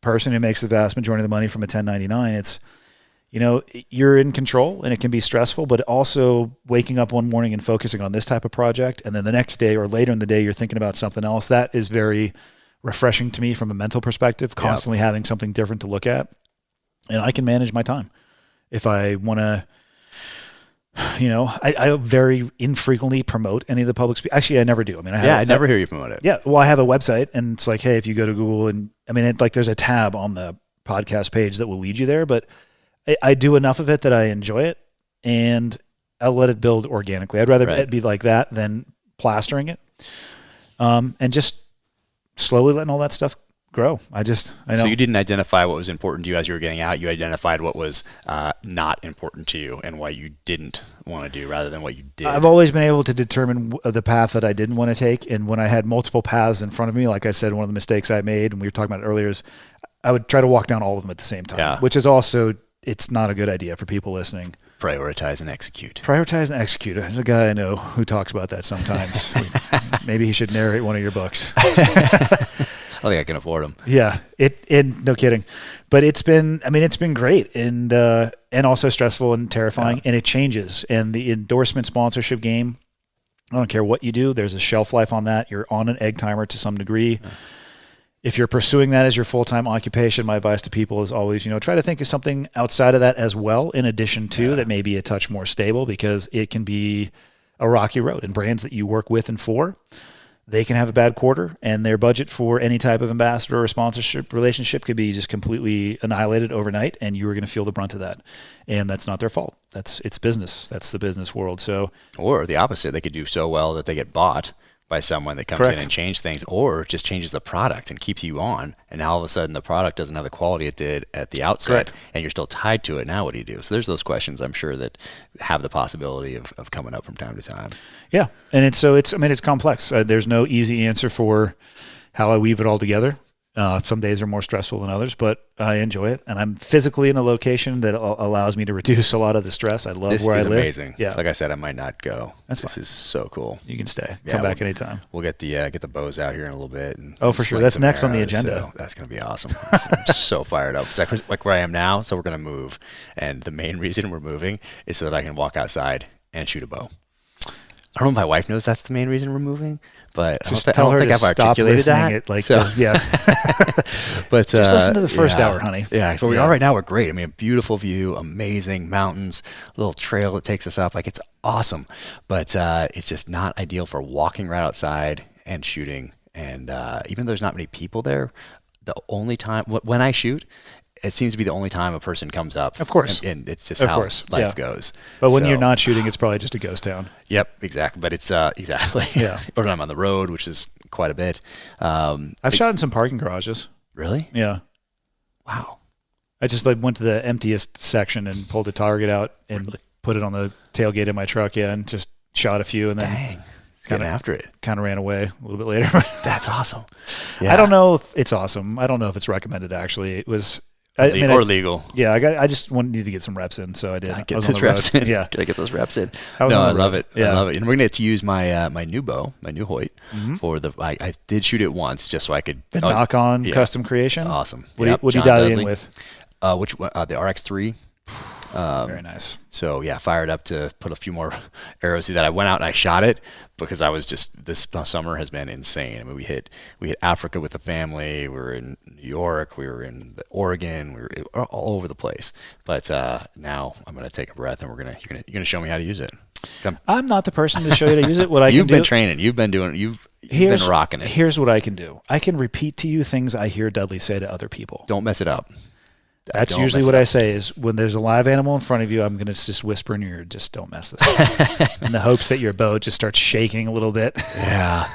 person who makes the vast majority of the money from a 1099, it's, you're in control, and it can be stressful, but also waking up one morning and focusing on this type of project, and then the next day or later in the day you're thinking about something else. That is very refreshing to me from a mental perspective, constantly having something different to look at. And I can manage my time. If I want to, I very infrequently promote any of the public speakers. Actually, I never do. I mean, I never hear you promote it. Yeah. Well, I have a website, and it's like, hey, if you go to Google, and there's a tab on the podcast page that will lead you there, but I do enough of it that I enjoy it, and I'll let it build organically. I'd rather it be like that than plastering it, and just slowly letting all that stuff grow. I know. So you didn't identify what was important to you as you were getting out. You identified what was not important to you and why you didn't want to do rather than what you did. I've always been able to determine the path that I didn't want to take. And when I had multiple paths in front of me, like I said, one of the mistakes I made, and we were talking about it earlier, is I would try to walk down all of them at the same time, which is also, it's not a good idea for people listening. Prioritize and execute. Prioritize and execute. There's a guy I know who talks about that sometimes. Maybe he should narrate one of your books. I think I can afford them. Yeah, no kidding, but it's been great and also stressful and terrifying, and it changes. And the endorsement sponsorship game, I don't care what you do. There's a shelf life on that. You're on an egg timer to some degree. Yeah. If you're pursuing that as your full-time occupation, my advice to people is always, try to think of something outside of that as well, in addition to that may be a touch more stable, because it can be a rocky road. And brands that you work with and for, they can have a bad quarter, and their budget for any type of ambassador or sponsorship relationship could be just completely annihilated overnight, and you are going to feel the brunt of that. And that's not their fault. It's business. That's the business world. So, or the opposite, they could do so well that they get bought by someone that comes in and changes things, or just changes the product and keeps you on, and now all of a sudden the product doesn't have the quality it did at the outset, and you're still tied to it. Now what do you do? So there's those questions, I'm sure, that have the possibility of coming up from time to time. Yeah, and it's complex. There's no easy answer for how I weave it all together. Some days are more stressful than others, but I enjoy it, and I'm physically in a location that allows me to reduce a lot of the stress. I love where I live. This is amazing. Yeah, like I said, I might not go. This is so cool. You can stay. Come back anytime. We'll get the bows out here in a little bit. And for sure. That's next on the agenda. So that's going to be awesome. I'm so fired up. It's like where I am now, so we're going to move, and the main reason we're moving is so that I can walk outside and shoot a bow. I don't know if my wife knows that's the main reason we're moving, but I don't think I've articulated that. But just listen to the first hour, honey. Yeah, so we are right now. We're great. I mean, a beautiful view, amazing mountains, little trail that takes us up. Like, it's awesome, but it's just not ideal for walking right outside and shooting. And even though there's not many people there, the only time when I shoot, it seems to be the only time a person comes up. Of course. And it's just how life goes. But when you're not shooting, it's probably just a ghost town. Yep, exactly. But it's exactly. Yeah. Or when I'm on the road, which is quite a bit. I've shot in some parking garages. Really? Yeah. Wow. I just went to the emptiest section and pulled a target out and put it on the tailgate of my truck, and just shot a few, and then getting after it. Kind of ran away a little bit later. That's awesome. Yeah. I don't know if it's awesome. I don't know if it's recommended, actually. It was... legal. Yeah, I just need to get some reps in, so I did. Get those reps in. Yeah, gotta get those reps in. I love it. Yeah. I love it. And we're gonna get to use my my new bow, my new Hoyt, for the. I did shoot it once just so I could. The knock-on custom creation. Awesome. What do you dial in with? Which one? The RX3. Very nice. So yeah, fired up to put a few more arrows through that. I went out and I shot it because I was just, this summer has been insane. I mean, we hit Africa with the family. We were in New York. We were in Oregon. We were all over the place. But now I'm gonna take a breath, and you're gonna show me how to use it. I'm not the person to show you how to use it. You've been training. You've been doing. You've been rocking it. Here's what I can do. I can repeat to you things I hear Dudley say to other people. Don't mess it up. That's usually what I say is when there's a live animal in front of you, I'm going to just whisper in your ear, just don't mess this up. In the hopes that your bow just starts shaking a little bit. Yeah.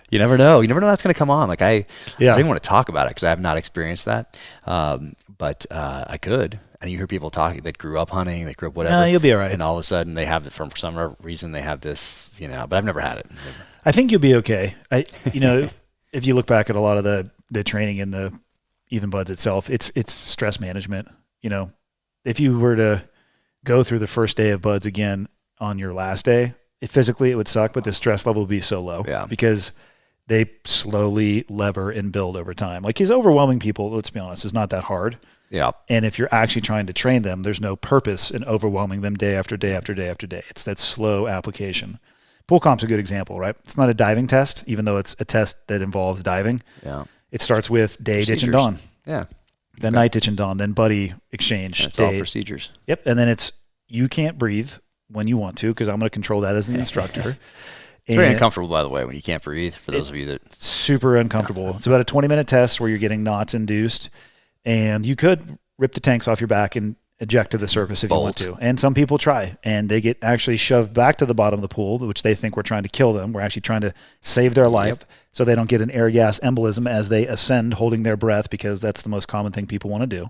You never know. You never know that's going to come on. Like I don't even want to talk about it because I have not experienced that. But I could. And you hear people talking that grew up hunting, they grew up whatever. No, you'll be all right. And all of a sudden they have it for some reason. They have this, but I've never had it. I think you'll be okay. If you look back at a lot of the training in the even buds itself, it's stress management. If you were to go through the first day of buds again on your last day, physically it would suck, but the stress level would be so low because they slowly lever and build over time. Like he's overwhelming people, let's be honest, is not that hard. Yeah. And if you're actually trying to train them, there's no purpose in overwhelming them day after day after day after day. It's that slow application. Pool comp's a good example, right? It's not a diving test, even though it's a test that involves diving. Yeah. It starts with day, ditch, and dawn. Yeah. Then night, ditch, and dawn. Then buddy exchange. It's all procedures. Yep. And then it's you can't breathe when you want to because I'm going to control that as the instructor. It's very uncomfortable, by the way, when you can't breathe, for those of you that... Super uncomfortable. It's about a 20-minute test where you're getting knots induced, and you could rip the tanks off your back and eject to the surface if you want to. And some people try, and they get actually shoved back to the bottom of the pool, which they think we're trying to kill them. We're actually trying to save their life so they don't get an air gas embolism as they ascend holding their breath, because that's the most common thing people want to do.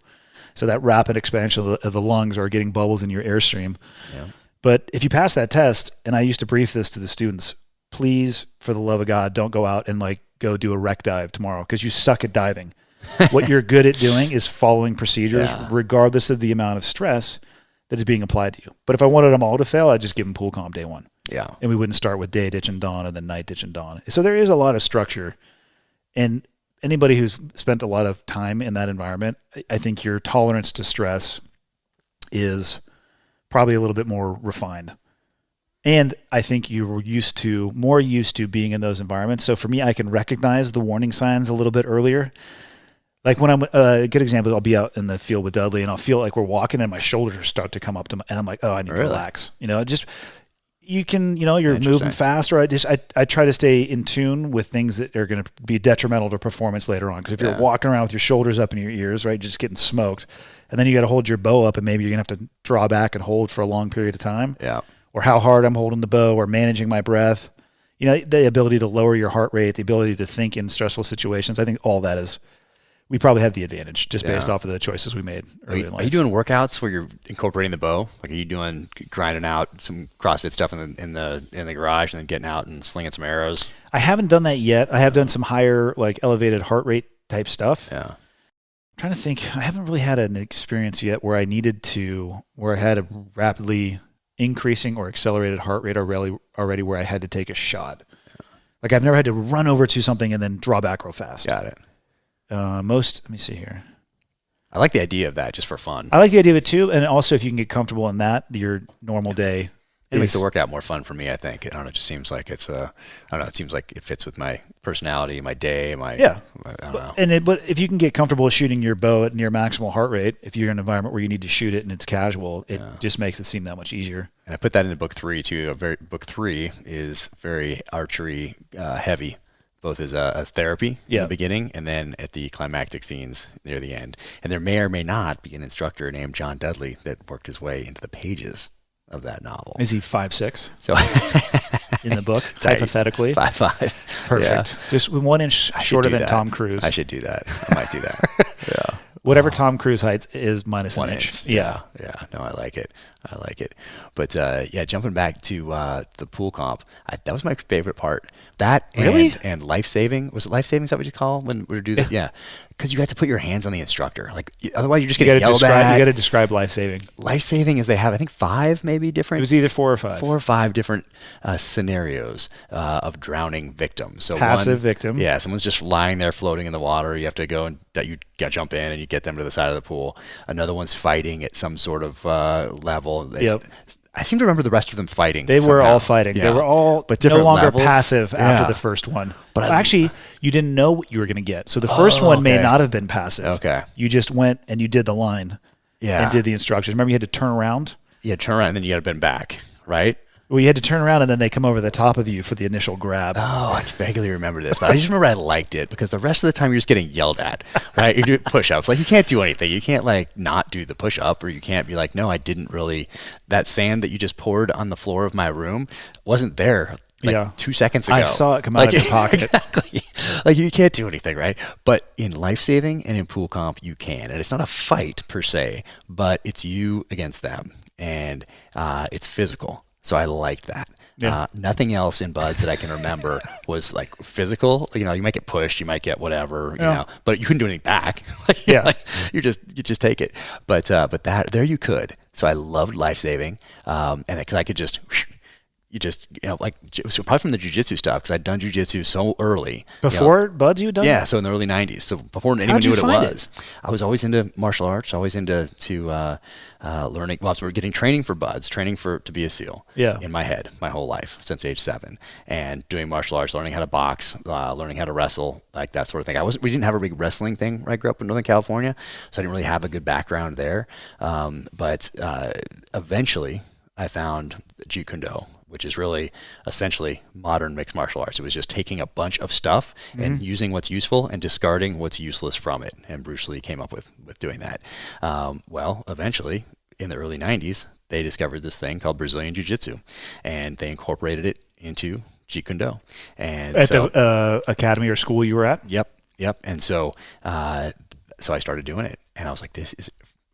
So that rapid expansion of the lungs or getting bubbles in your airstream. Yeah. But if you pass that test, and I used to brief this to the students, please, for the love of God, don't go out and go do a wreck dive tomorrow because you suck at diving. What you're good at doing is following procedures regardless of the amount of stress that is being applied to you. But if I wanted them all to fail, I'd just give them pool comp day one. Yeah. And we wouldn't start with day, ditch, and dawn and then night, ditch, and dawn. So there is a lot of structure. And anybody who's spent a lot of time in that environment, I think your tolerance to stress is probably a little bit more refined. And I think you were more used to being in those environments. So for me, I can recognize the warning signs a little bit earlier. Like when I'm a good example, I'll be out in the field with Dudley and I'll feel like we're walking and my shoulders start to come up to and I'm like, oh, I need to relax. You're moving fast, or I try to stay in tune with things that are going to be detrimental to performance later on. Because if you're walking around with your shoulders up in your ears, right, just getting smoked, and then you got to hold your bow up and maybe you're going to have to draw back and hold for a long period of time. Yeah. Or how hard I'm holding the bow or managing my breath. The ability to lower your heart rate, the ability to think in stressful situations. I think all that is, we probably have the advantage just based off of the choices we made early in life. Are you doing workouts where you're incorporating the bow? Like, are you doing grinding out some CrossFit stuff in the garage and then getting out and slinging some arrows? I haven't done that yet. I have done some higher, elevated heart rate type stuff. Yeah. I'm trying to think. I haven't really had an experience yet where I had a rapidly increasing or accelerated heart rate already where I had to take a shot. Like I've never had to run over to something and then draw back real fast. Got it. Let me see here. I like the idea of that just for fun. I like the idea of it too. And also if you can get comfortable in that, your normal day. It makes the workout more fun for me, I think. I don't know. It just seems like it seems like it fits with my personality, my day, I don't know. But if you can get comfortable shooting your bow at near maximal heart rate, if you're in an environment where you need to shoot it and it's casual, it just makes it seem that much easier. And I put that into book 3 too. Book 3 is very archery heavy, both as a therapy in the beginning and then at the climactic scenes near the end. And there may or may not be an instructor named John Dudley that worked his way into the pages of that novel. Is he 5'6"? So in the book, hypothetically? 5'5". Perfect. Yeah. Just 1 inch shorter than Tom Cruise. I should do that. I might do that. Yeah. Whatever Tom Cruise height is minus 1 an inch. inch. Yeah. Yeah. No, I like it. But jumping back to the pool comp, that was my favorite part. That and life saving. Was it life saving? Is that what you call when we do that? Yeah. Because you have to put your hands on the instructor. Otherwise you're just getting yelled at. You got to describe life saving. Life saving is they have, I think, 5 maybe different. It was either 4 or 5. 4 or 5 different scenarios of drowning victims. So passive victim. Yeah, someone's just lying there floating in the water. You have to go and you got to jump in and you get them to the side of the pool. Another one's fighting at some sort of level. I seem to remember the rest of them fighting. They were all fighting. Yeah. They were all no longer levels. Passive after the first one. But actually, you didn't know what you were going to get. So the first one may not have been passive. Okay. You just went and you did the line and did the instructions. Remember you had to turn around? Yeah, turn around and then you had to bend back, right? Well, you had to turn around and then they come over the top of you for the initial grab. Oh, I vaguely remember this, but I just remember I liked it because the rest of the time you're just getting yelled at, right? You're doing push-ups. Like, you can't do anything. You can't, like, not do the push-up, or you can't be like, no, I didn't really. That sand that you just poured on the floor of my room wasn't there like 2 seconds ago. I saw it come out of your pocket. Exactly. Like, you can't do anything, right? But in life-saving and in pool comp, you can. And it's not a fight per se, but it's you against them. And it's physical. So I liked that. Yeah. Nothing else in buds that I can remember was like physical. You know, you might get pushed, you might get whatever, you know, but you couldn't do anything back. Like, you just take it. But that there you could. So I loved life saving, and because I could just. Like, it was probably from the jiu-jitsu stuff, because I'd done jiu-jitsu so early. Before buds you had done? Yeah, so in the early 90s. So before anyone knew what it was. I was always into martial arts, always into learning. Well, so we're getting training for buds, to be a SEAL in my head, my whole life, since age 7. And doing martial arts, learning how to box, learning how to wrestle, like that sort of thing. We didn't have a big wrestling thing where I grew up in Northern California, so I didn't really have a good background there. But eventually I found Jeet Kune Do, which is really essentially modern mixed martial arts. It was just taking a bunch of stuff and using what's useful and discarding what's useless from it. And Bruce Lee came up with doing that. Well, eventually, in the early 90s, they discovered this thing called Brazilian Jiu-Jitsu, and they incorporated it into Jeet Kune Do. And at the academy or school you were at? Yep. And so I started doing it, and I was like, this is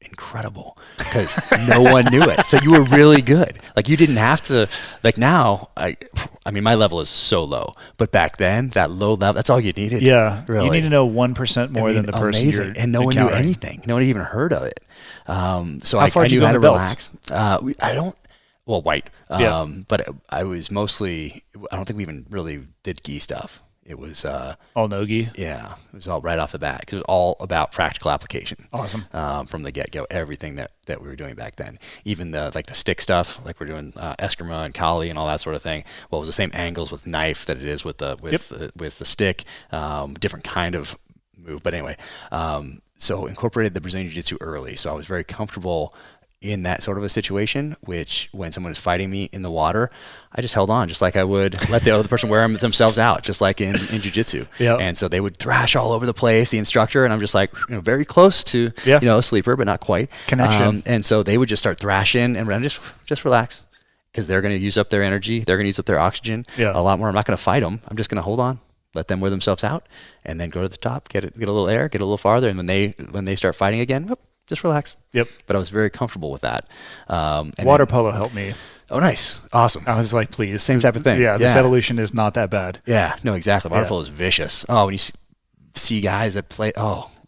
incredible, because no one knew it. So you were really good. Like, you didn't have to, like, now I mean, my level is so low, but back then, that low level, that's all you needed. Yeah, really. You need to know 1% more than the person you're and no one knew encountering. anything. No one had even heard of it. So How far I did you knew go how to in the belts? relax. White. But I was mostly, I don't think we even really did gi stuff. It was all no gi. Yeah, it was all right off the bat, because it was all about practical application. Awesome. From the get-go, everything that we were doing back then, even the stick stuff, like we're doing Eskrima and Kali and all that sort of thing. Well, it was the same angles with knife that it is with the stick, different kind of move. But anyway, so incorporated the Brazilian Jiu-Jitsu early, so I was very comfortable in that sort of a situation, which when someone is fighting me in the water, I just held on, just like I would let the other person wear themselves out, just like in jiu-jitsu. Yep. And so they would thrash all over the place, the instructor, and I'm just like, very close to, a sleeper, but not quite. Connection. And so they would just start thrashing, and I'm just relax, because they're going to use up their energy. They're going to use up their oxygen a lot more. I'm not going to fight them. I'm just going to hold on, let them wear themselves out, and then go to the top, get a little air, get a little farther, and when they start fighting again, whoop, just relax. Yep. But I was very comfortable with that. Water polo helped me. Oh, nice. Awesome. I was like, please. Same type of thing. Yeah, this evolution is not that bad. Yeah, no, exactly. Water polo is vicious. Oh, when you see guys that play,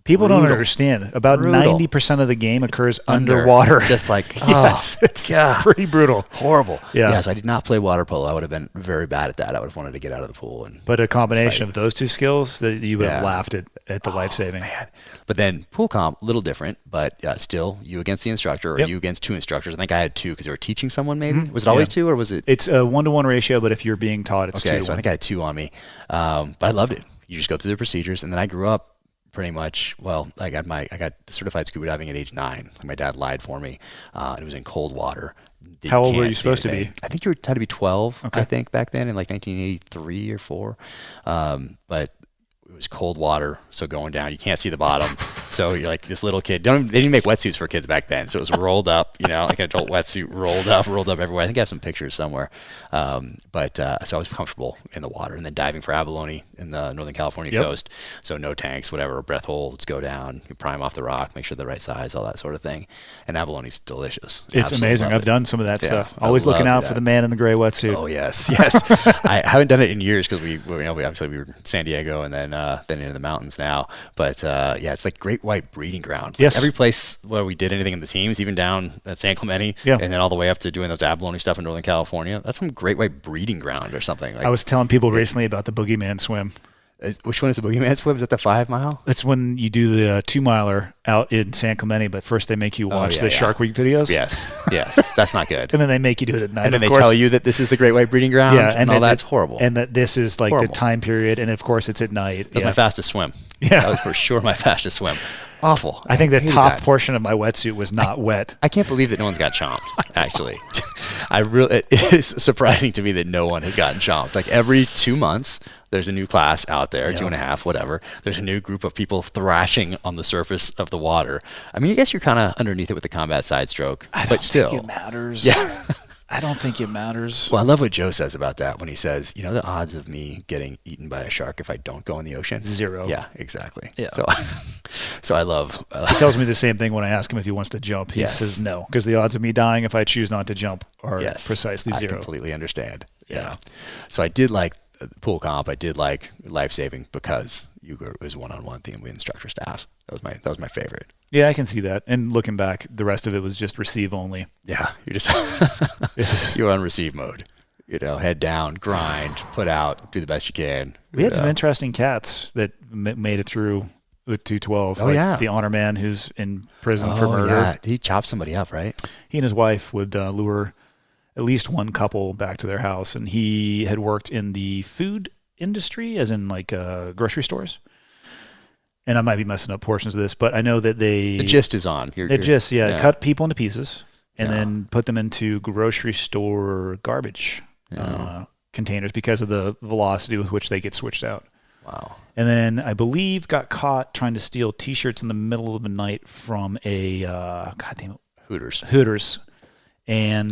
people don't understand. About 90% of the game occurs underwater. Just like, yes, it's pretty brutal. Horrible. Yeah. Yes, I did not play water polo. I would have been very bad at that. I would have wanted to get out of the pool. But a combination of those two skills, that you would have laughed at the life-saving. Man. But then pool comp, a little different, but still you against the instructor, or you against 2 instructors. I think I had 2 because they were teaching someone maybe. Was it always 2, or was it? It's a 1-to-1 ratio, but if you're being taught, it's 2 to 1. So I think I had 2 on me. But I loved it. You just go through the procedures, and then I grew up pretty much, I got certified scuba diving at age 9. My dad lied for me. It was in cold water. How old were you supposed to be? I think you had to be 12, I think, back then in like 1983 or 4. But it was cold water, so going down, you can't see the bottom. So you're like this little kid. They didn't make wetsuits for kids back then, so it was rolled up, like an adult wetsuit, rolled up everywhere. I think I have some pictures somewhere. So I was comfortable in the water, and then diving for abalone in the Northern California coast. So no tanks, whatever, breath holds, go down, you prime off the rock, make sure the right size, all that sort of thing. And abalone's delicious. It's amazing. I've done some of that stuff. Always looking out for the man in the gray wetsuit. Oh yes. I haven't done it in years, because we obviously we were in San Diego, and then into the mountains now. But it's like great white breeding ground. Yes. Like every place where we did anything in the teams, even down at San Clemente, and then all the way up to doing those abalone stuff in Northern California, that's some great white breeding ground or something. Like, I was telling people recently about the Boogeyman swim. Which one is the Boogeyman swim? Is that the 5 mile? It's when you do the 2 miler out in San Clemente, but first they make you watch the Shark Week videos. Yes. That's not good. And then they make you do it at night. And then they tell you that this is the great white breeding ground. Yeah, and all that's horrible. And that this is like the time period, and of course it's at night. That's my fastest swim. Yeah. That was for sure my fastest swim. Awful. I think the hated top that. portion of my wetsuit was not wet. I can't believe that no one's got chomped. Actually, it is surprising to me that no one has gotten chomped. Like every 2 months, there's a new class out there, 2.5, whatever. There's a new group of people thrashing on the surface of the water. I mean, I guess you're kind of underneath it with the combat side stroke, but still, think it matters. Yeah. I don't think it matters. Well, I love what Joe says about that when he says, you know, the odds of me getting eaten by a shark if I don't go in the ocean? 0. Yeah, exactly. Yeah. So I love. He tells me the same thing when I ask him if he wants to jump. He Yes. says no, because the odds of me dying if I choose not to jump are Yes, precisely I 0. completely understand. Yeah. So I did like pool comp. I did like life saving because it was one-on-one theme with instructor staff. That was my favorite. Yeah, I can see that. And looking back, the rest of it was just receive only. Yeah, you're on receive mode. You know, head down, grind, put out, do the best you can. We had some interesting cats that made it through with 212. Oh, yeah. The honor man who's in prison for murder. Yeah. He chopped somebody up, right? He and his wife would lure at least one couple back to their house, and he had worked in the food industry, as in like grocery stores. And I might be messing up portions of this, but I know that The gist is on. Cut people into pieces and then put them into grocery store garbage containers because of the velocity with which they get switched out. Wow. And then I believe got caught trying to steal T-shirts in the middle of the night from a Hooters. And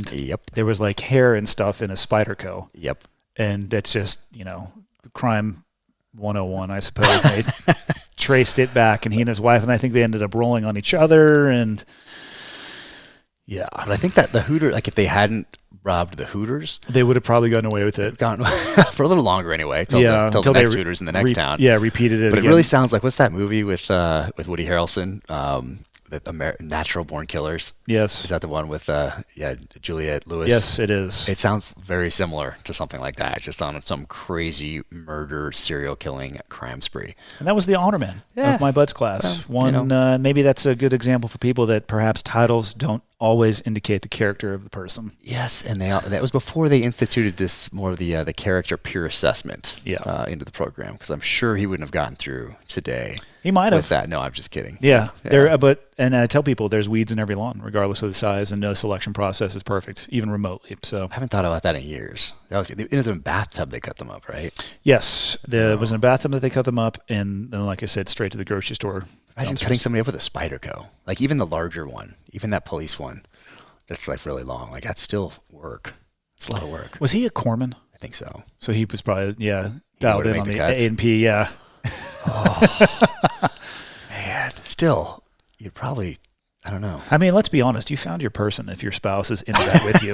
there was like hair and stuff in a Spyderco. Yep. And that's just, crime 101, I suppose. They traced it back, and he and his wife, and I think they ended up rolling on each other. And yeah, but I think that the Hooters, like if they hadn't robbed the Hooters, they would have probably gotten away with it. Gone for a little longer anyway. Till the next Hooters in the next town. Yeah, repeated it. But again. It really sounds like, what's that movie with Woody Harrelson? Natural Born Killers. Yes. Is that the one with Juliette Lewis? Yes, it is. It sounds very similar to something like that, just on some crazy murder, serial killing crime spree. And that was the honor man of my bud's class. Maybe that's a good example for people that perhaps titles don't always indicate the character of the person. Yes, and that was before they instituted this more of the character peer assessment into the program, because I'm sure he wouldn't have gotten through today. He might have. With that. No, I'm just kidding. Yeah. And I tell people there's weeds in every lawn, regardless of the size, and no selection process is perfect, even remotely. So I haven't thought about that in years. It was in a bathtub they cut them up, right? Yes. It was in a bathtub that they cut them up, and then, like I said, straight to the grocery store. Imagine cutting somebody up with a Spyderco. Like even the larger one, even that police one, that's like really long. Like that's still work. It's a lot of work. Was he a corpsman? I think so. So he was probably, dialed in on the A&P, yeah. Oh, man. Still, you'd probably, I don't know. I mean, let's be honest. You found your person if your spouse is into that with you.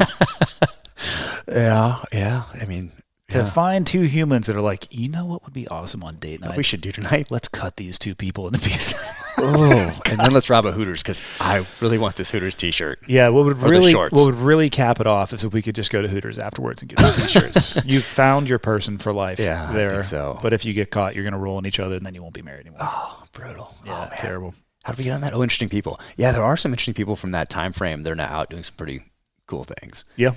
Yeah. I mean, to find two humans that are like, you know what would be awesome on date night? What we should do tonight? Let's cut these two people into pieces. And then let's rob a Hooters, because I really want this Hooters T-shirt. Yeah, what would really cap it off is if we could just go to Hooters afterwards and get the T-shirts. You found your person for life there. I think so. But if you get caught, you're going to roll on each other, and then you won't be married anymore. Oh, brutal. Yeah, terrible. How did we get on that? Oh, interesting people. Yeah, there are some interesting people from that time frame. They're now out doing some pretty cool things. Yeah.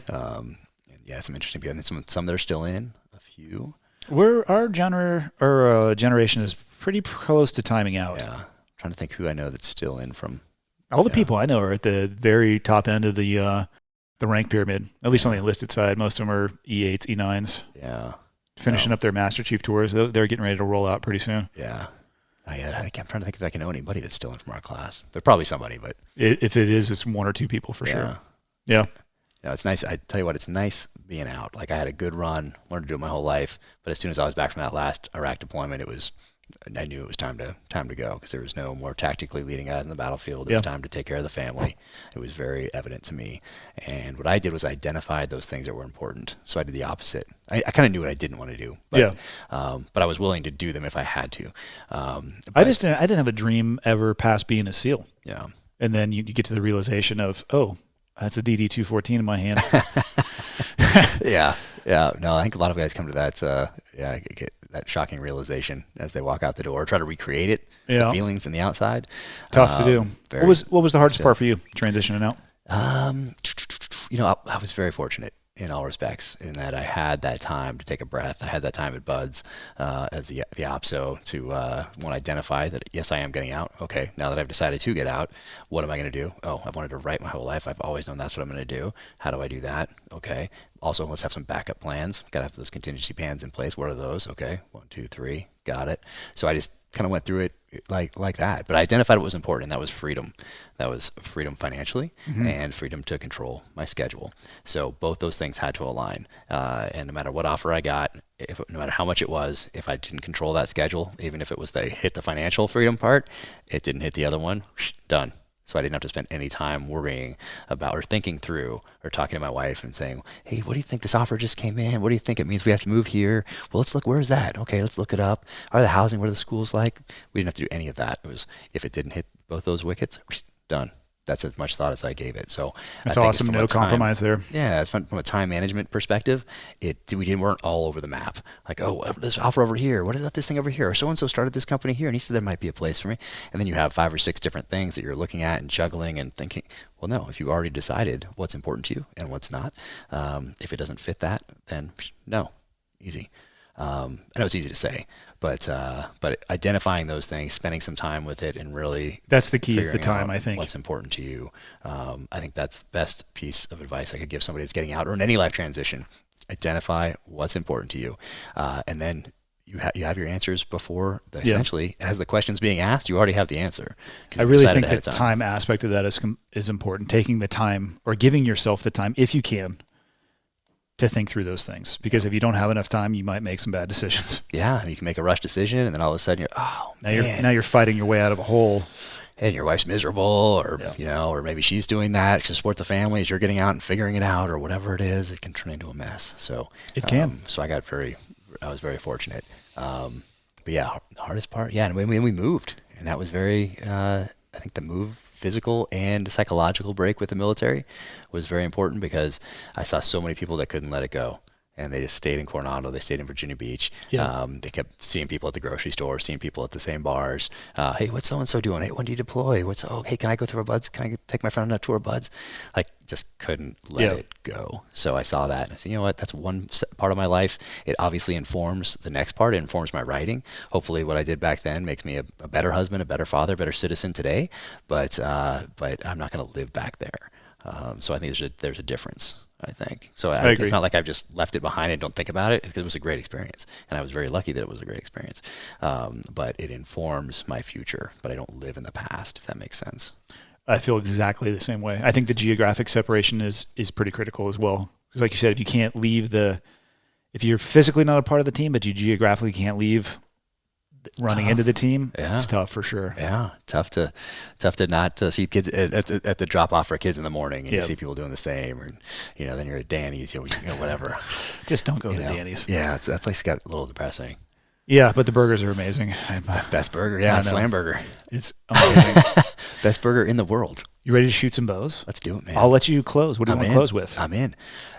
Some interesting people. And some that are still in. A few. Our generation is pretty close to timing out. Yeah. I'm trying to think who I know that's still in from. All the people I know are at the very top end of the rank pyramid, at least on the enlisted side. Most of them are E8s, E9s. Yeah. Finishing up their Master Chief tours. They're getting ready to roll out pretty soon. Yeah. I'm trying to think if I can know anybody that's still in from our class. There's probably somebody, but. If it is, it's one or two people for sure. Yeah. It's nice. I tell you what, it's nice being out. Like I had a good run, learned to do it my whole life. But as soon as I was back from that last Iraq deployment, I knew it was time to go, because there was no more tactically leading out in the battlefield. It was time to take care of the family. It was very evident to me. And what I did was identified those things that were important. So I did the opposite. I kind of knew what I didn't want to do. But, but I was willing to do them if I had to. I didn't have a dream ever past being a SEAL. Yeah. And then you get to the realization of, oh, that's a DD-214 in my hand. Yeah. No, I think a lot of guys come to that. Get that shocking realization as they walk out the door, or try to recreate it. The feelings in the outside. Tough to do. What was the hardest part for you transitioning out? I was very fortunate. in all respects, in that I had that time to take a breath. I had that time at Buds as the OPSO to want to identify that, yes, I am getting out. Okay, now that I've decided to get out, what am I going to do? Oh, I've wanted to write my whole life. I've always known that's what I'm going to do. How do I do that? Okay. Also, let's have some backup plans. Got to have those contingency plans in place. What are those? Okay, 1, 2, 3, got it. So I just kind of went through it like that. But I identified what was important, and that was freedom. That was freedom financially and freedom to control my schedule. So both those things had to align. And no matter what offer I got, no matter how much it was, if I didn't control that schedule, even if it was hit the financial freedom part, it didn't hit the other one, done. So I didn't have to spend any time worrying about or thinking through or talking to my wife and saying, hey, what do you think this offer just came in? What do you think it means we have to move here? Well, let's look, where's that? Okay, let's look it up. Are the housing, what are the schools like? We didn't have to do any of that. It was, if it didn't hit both those wickets, done. That's as much thought as I gave it. So that's awesome. No compromise there. Yeah, it's from a time management perspective. We weren't all over the map. Like, oh, this offer over here. What is that? This thing over here? Or so and so started this company here, and he said there might be a place for me. And then you have 5 or 6 different things that you're looking at and juggling and thinking. Well, no. If you already decided what's important to you and what's not, if it doesn't fit that, then no, easy. I know it's easy to say, but identifying those things, spending some time with it, and really that's the key, is the time. I think what's important to you. I think that's the best piece of advice I could give somebody that's getting out or in any life transition. Identify what's important to you, and then you have your answers before. Essentially, as the question's being asked, you already have the answer. I really think the time aspect of that is important. Taking the time, or giving yourself the time, if you can, to think through those things, because if you don't have enough time, you might make some bad decisions. Yeah, you can make a rush decision, and then all of a sudden you're fighting your way out of a hole, and your wife's miserable, or or maybe she's doing that to support the family as you're getting out and figuring it out, or whatever it is. It can turn into a mess. So it can. So I was very fortunate. But yeah, the hardest part, and when we moved, and that was very. I think the move, physical and psychological break with the military, was very important, because I saw so many people that couldn't let it go, and they just stayed in Coronado. They stayed in Virginia Beach. Yeah. They kept seeing people at the grocery store, seeing people at the same bars. Hey, what's so and so doing? Hey, when do you deploy? Hey, can I go through a Buds? Can I take my friend on a tour of Buds? Like, just couldn't let it go. So I saw that, and I said, you know what? That's one part of my life. It obviously informs the next part. It informs my writing. Hopefully, what I did back then makes me a better husband, a better father, a better citizen today. But I'm not going to live back there. So I think there's a difference, I think. So I agree. It's not like I've just left it behind and don't think about it, because it was a great experience. And I was very lucky that it was a great experience. But it informs my future, but I don't live in the past, if that makes sense. I feel exactly the same way. I think the geographic separation is pretty critical as well. Because like you said, if you can't leave if you're physically not a part of the team, but you geographically can't leave running into the team, it's tough for sure. Yeah, tough to not see kids at the drop off for kids in the morning, and you see people doing the same, or then you're at Danny's, whatever. Just don't go to Danny's. Yeah, that place got a little depressing. Yeah, but the burgers are amazing. Best burger, Slam Burger. It's amazing. Best burger in the world. You ready to shoot some bows? Let's do it, man. I'll let you close. What do you want to close with? I'm in.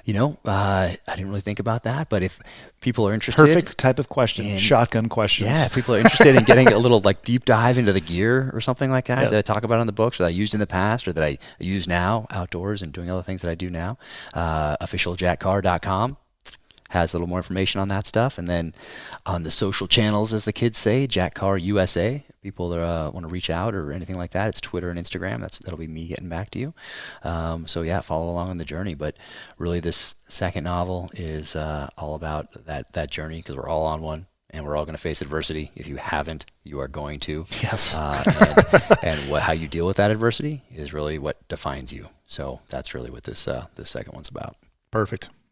I didn't really think about that, but if people are interested. Perfect type of question. Shotgun questions. Yeah, if people are interested in getting a little deep dive into the gear or something like that that I talk about in the books, or that I used in the past, or that I use now outdoors and doing other things that I do now, officialjackcarr.com has a little more information on that stuff. And then on the social channels, as the kids say, Jack Carr USA. People that want to reach out or anything like that, it's Twitter and Instagram. That'll be me getting back to you. Follow along on the journey. But really, this second novel is all about that journey, because we're all on one, and we're all going to face adversity. If you haven't, you are going to. Yes. And how you deal with that adversity is really what defines you. So that's really what this second one's about. Perfect.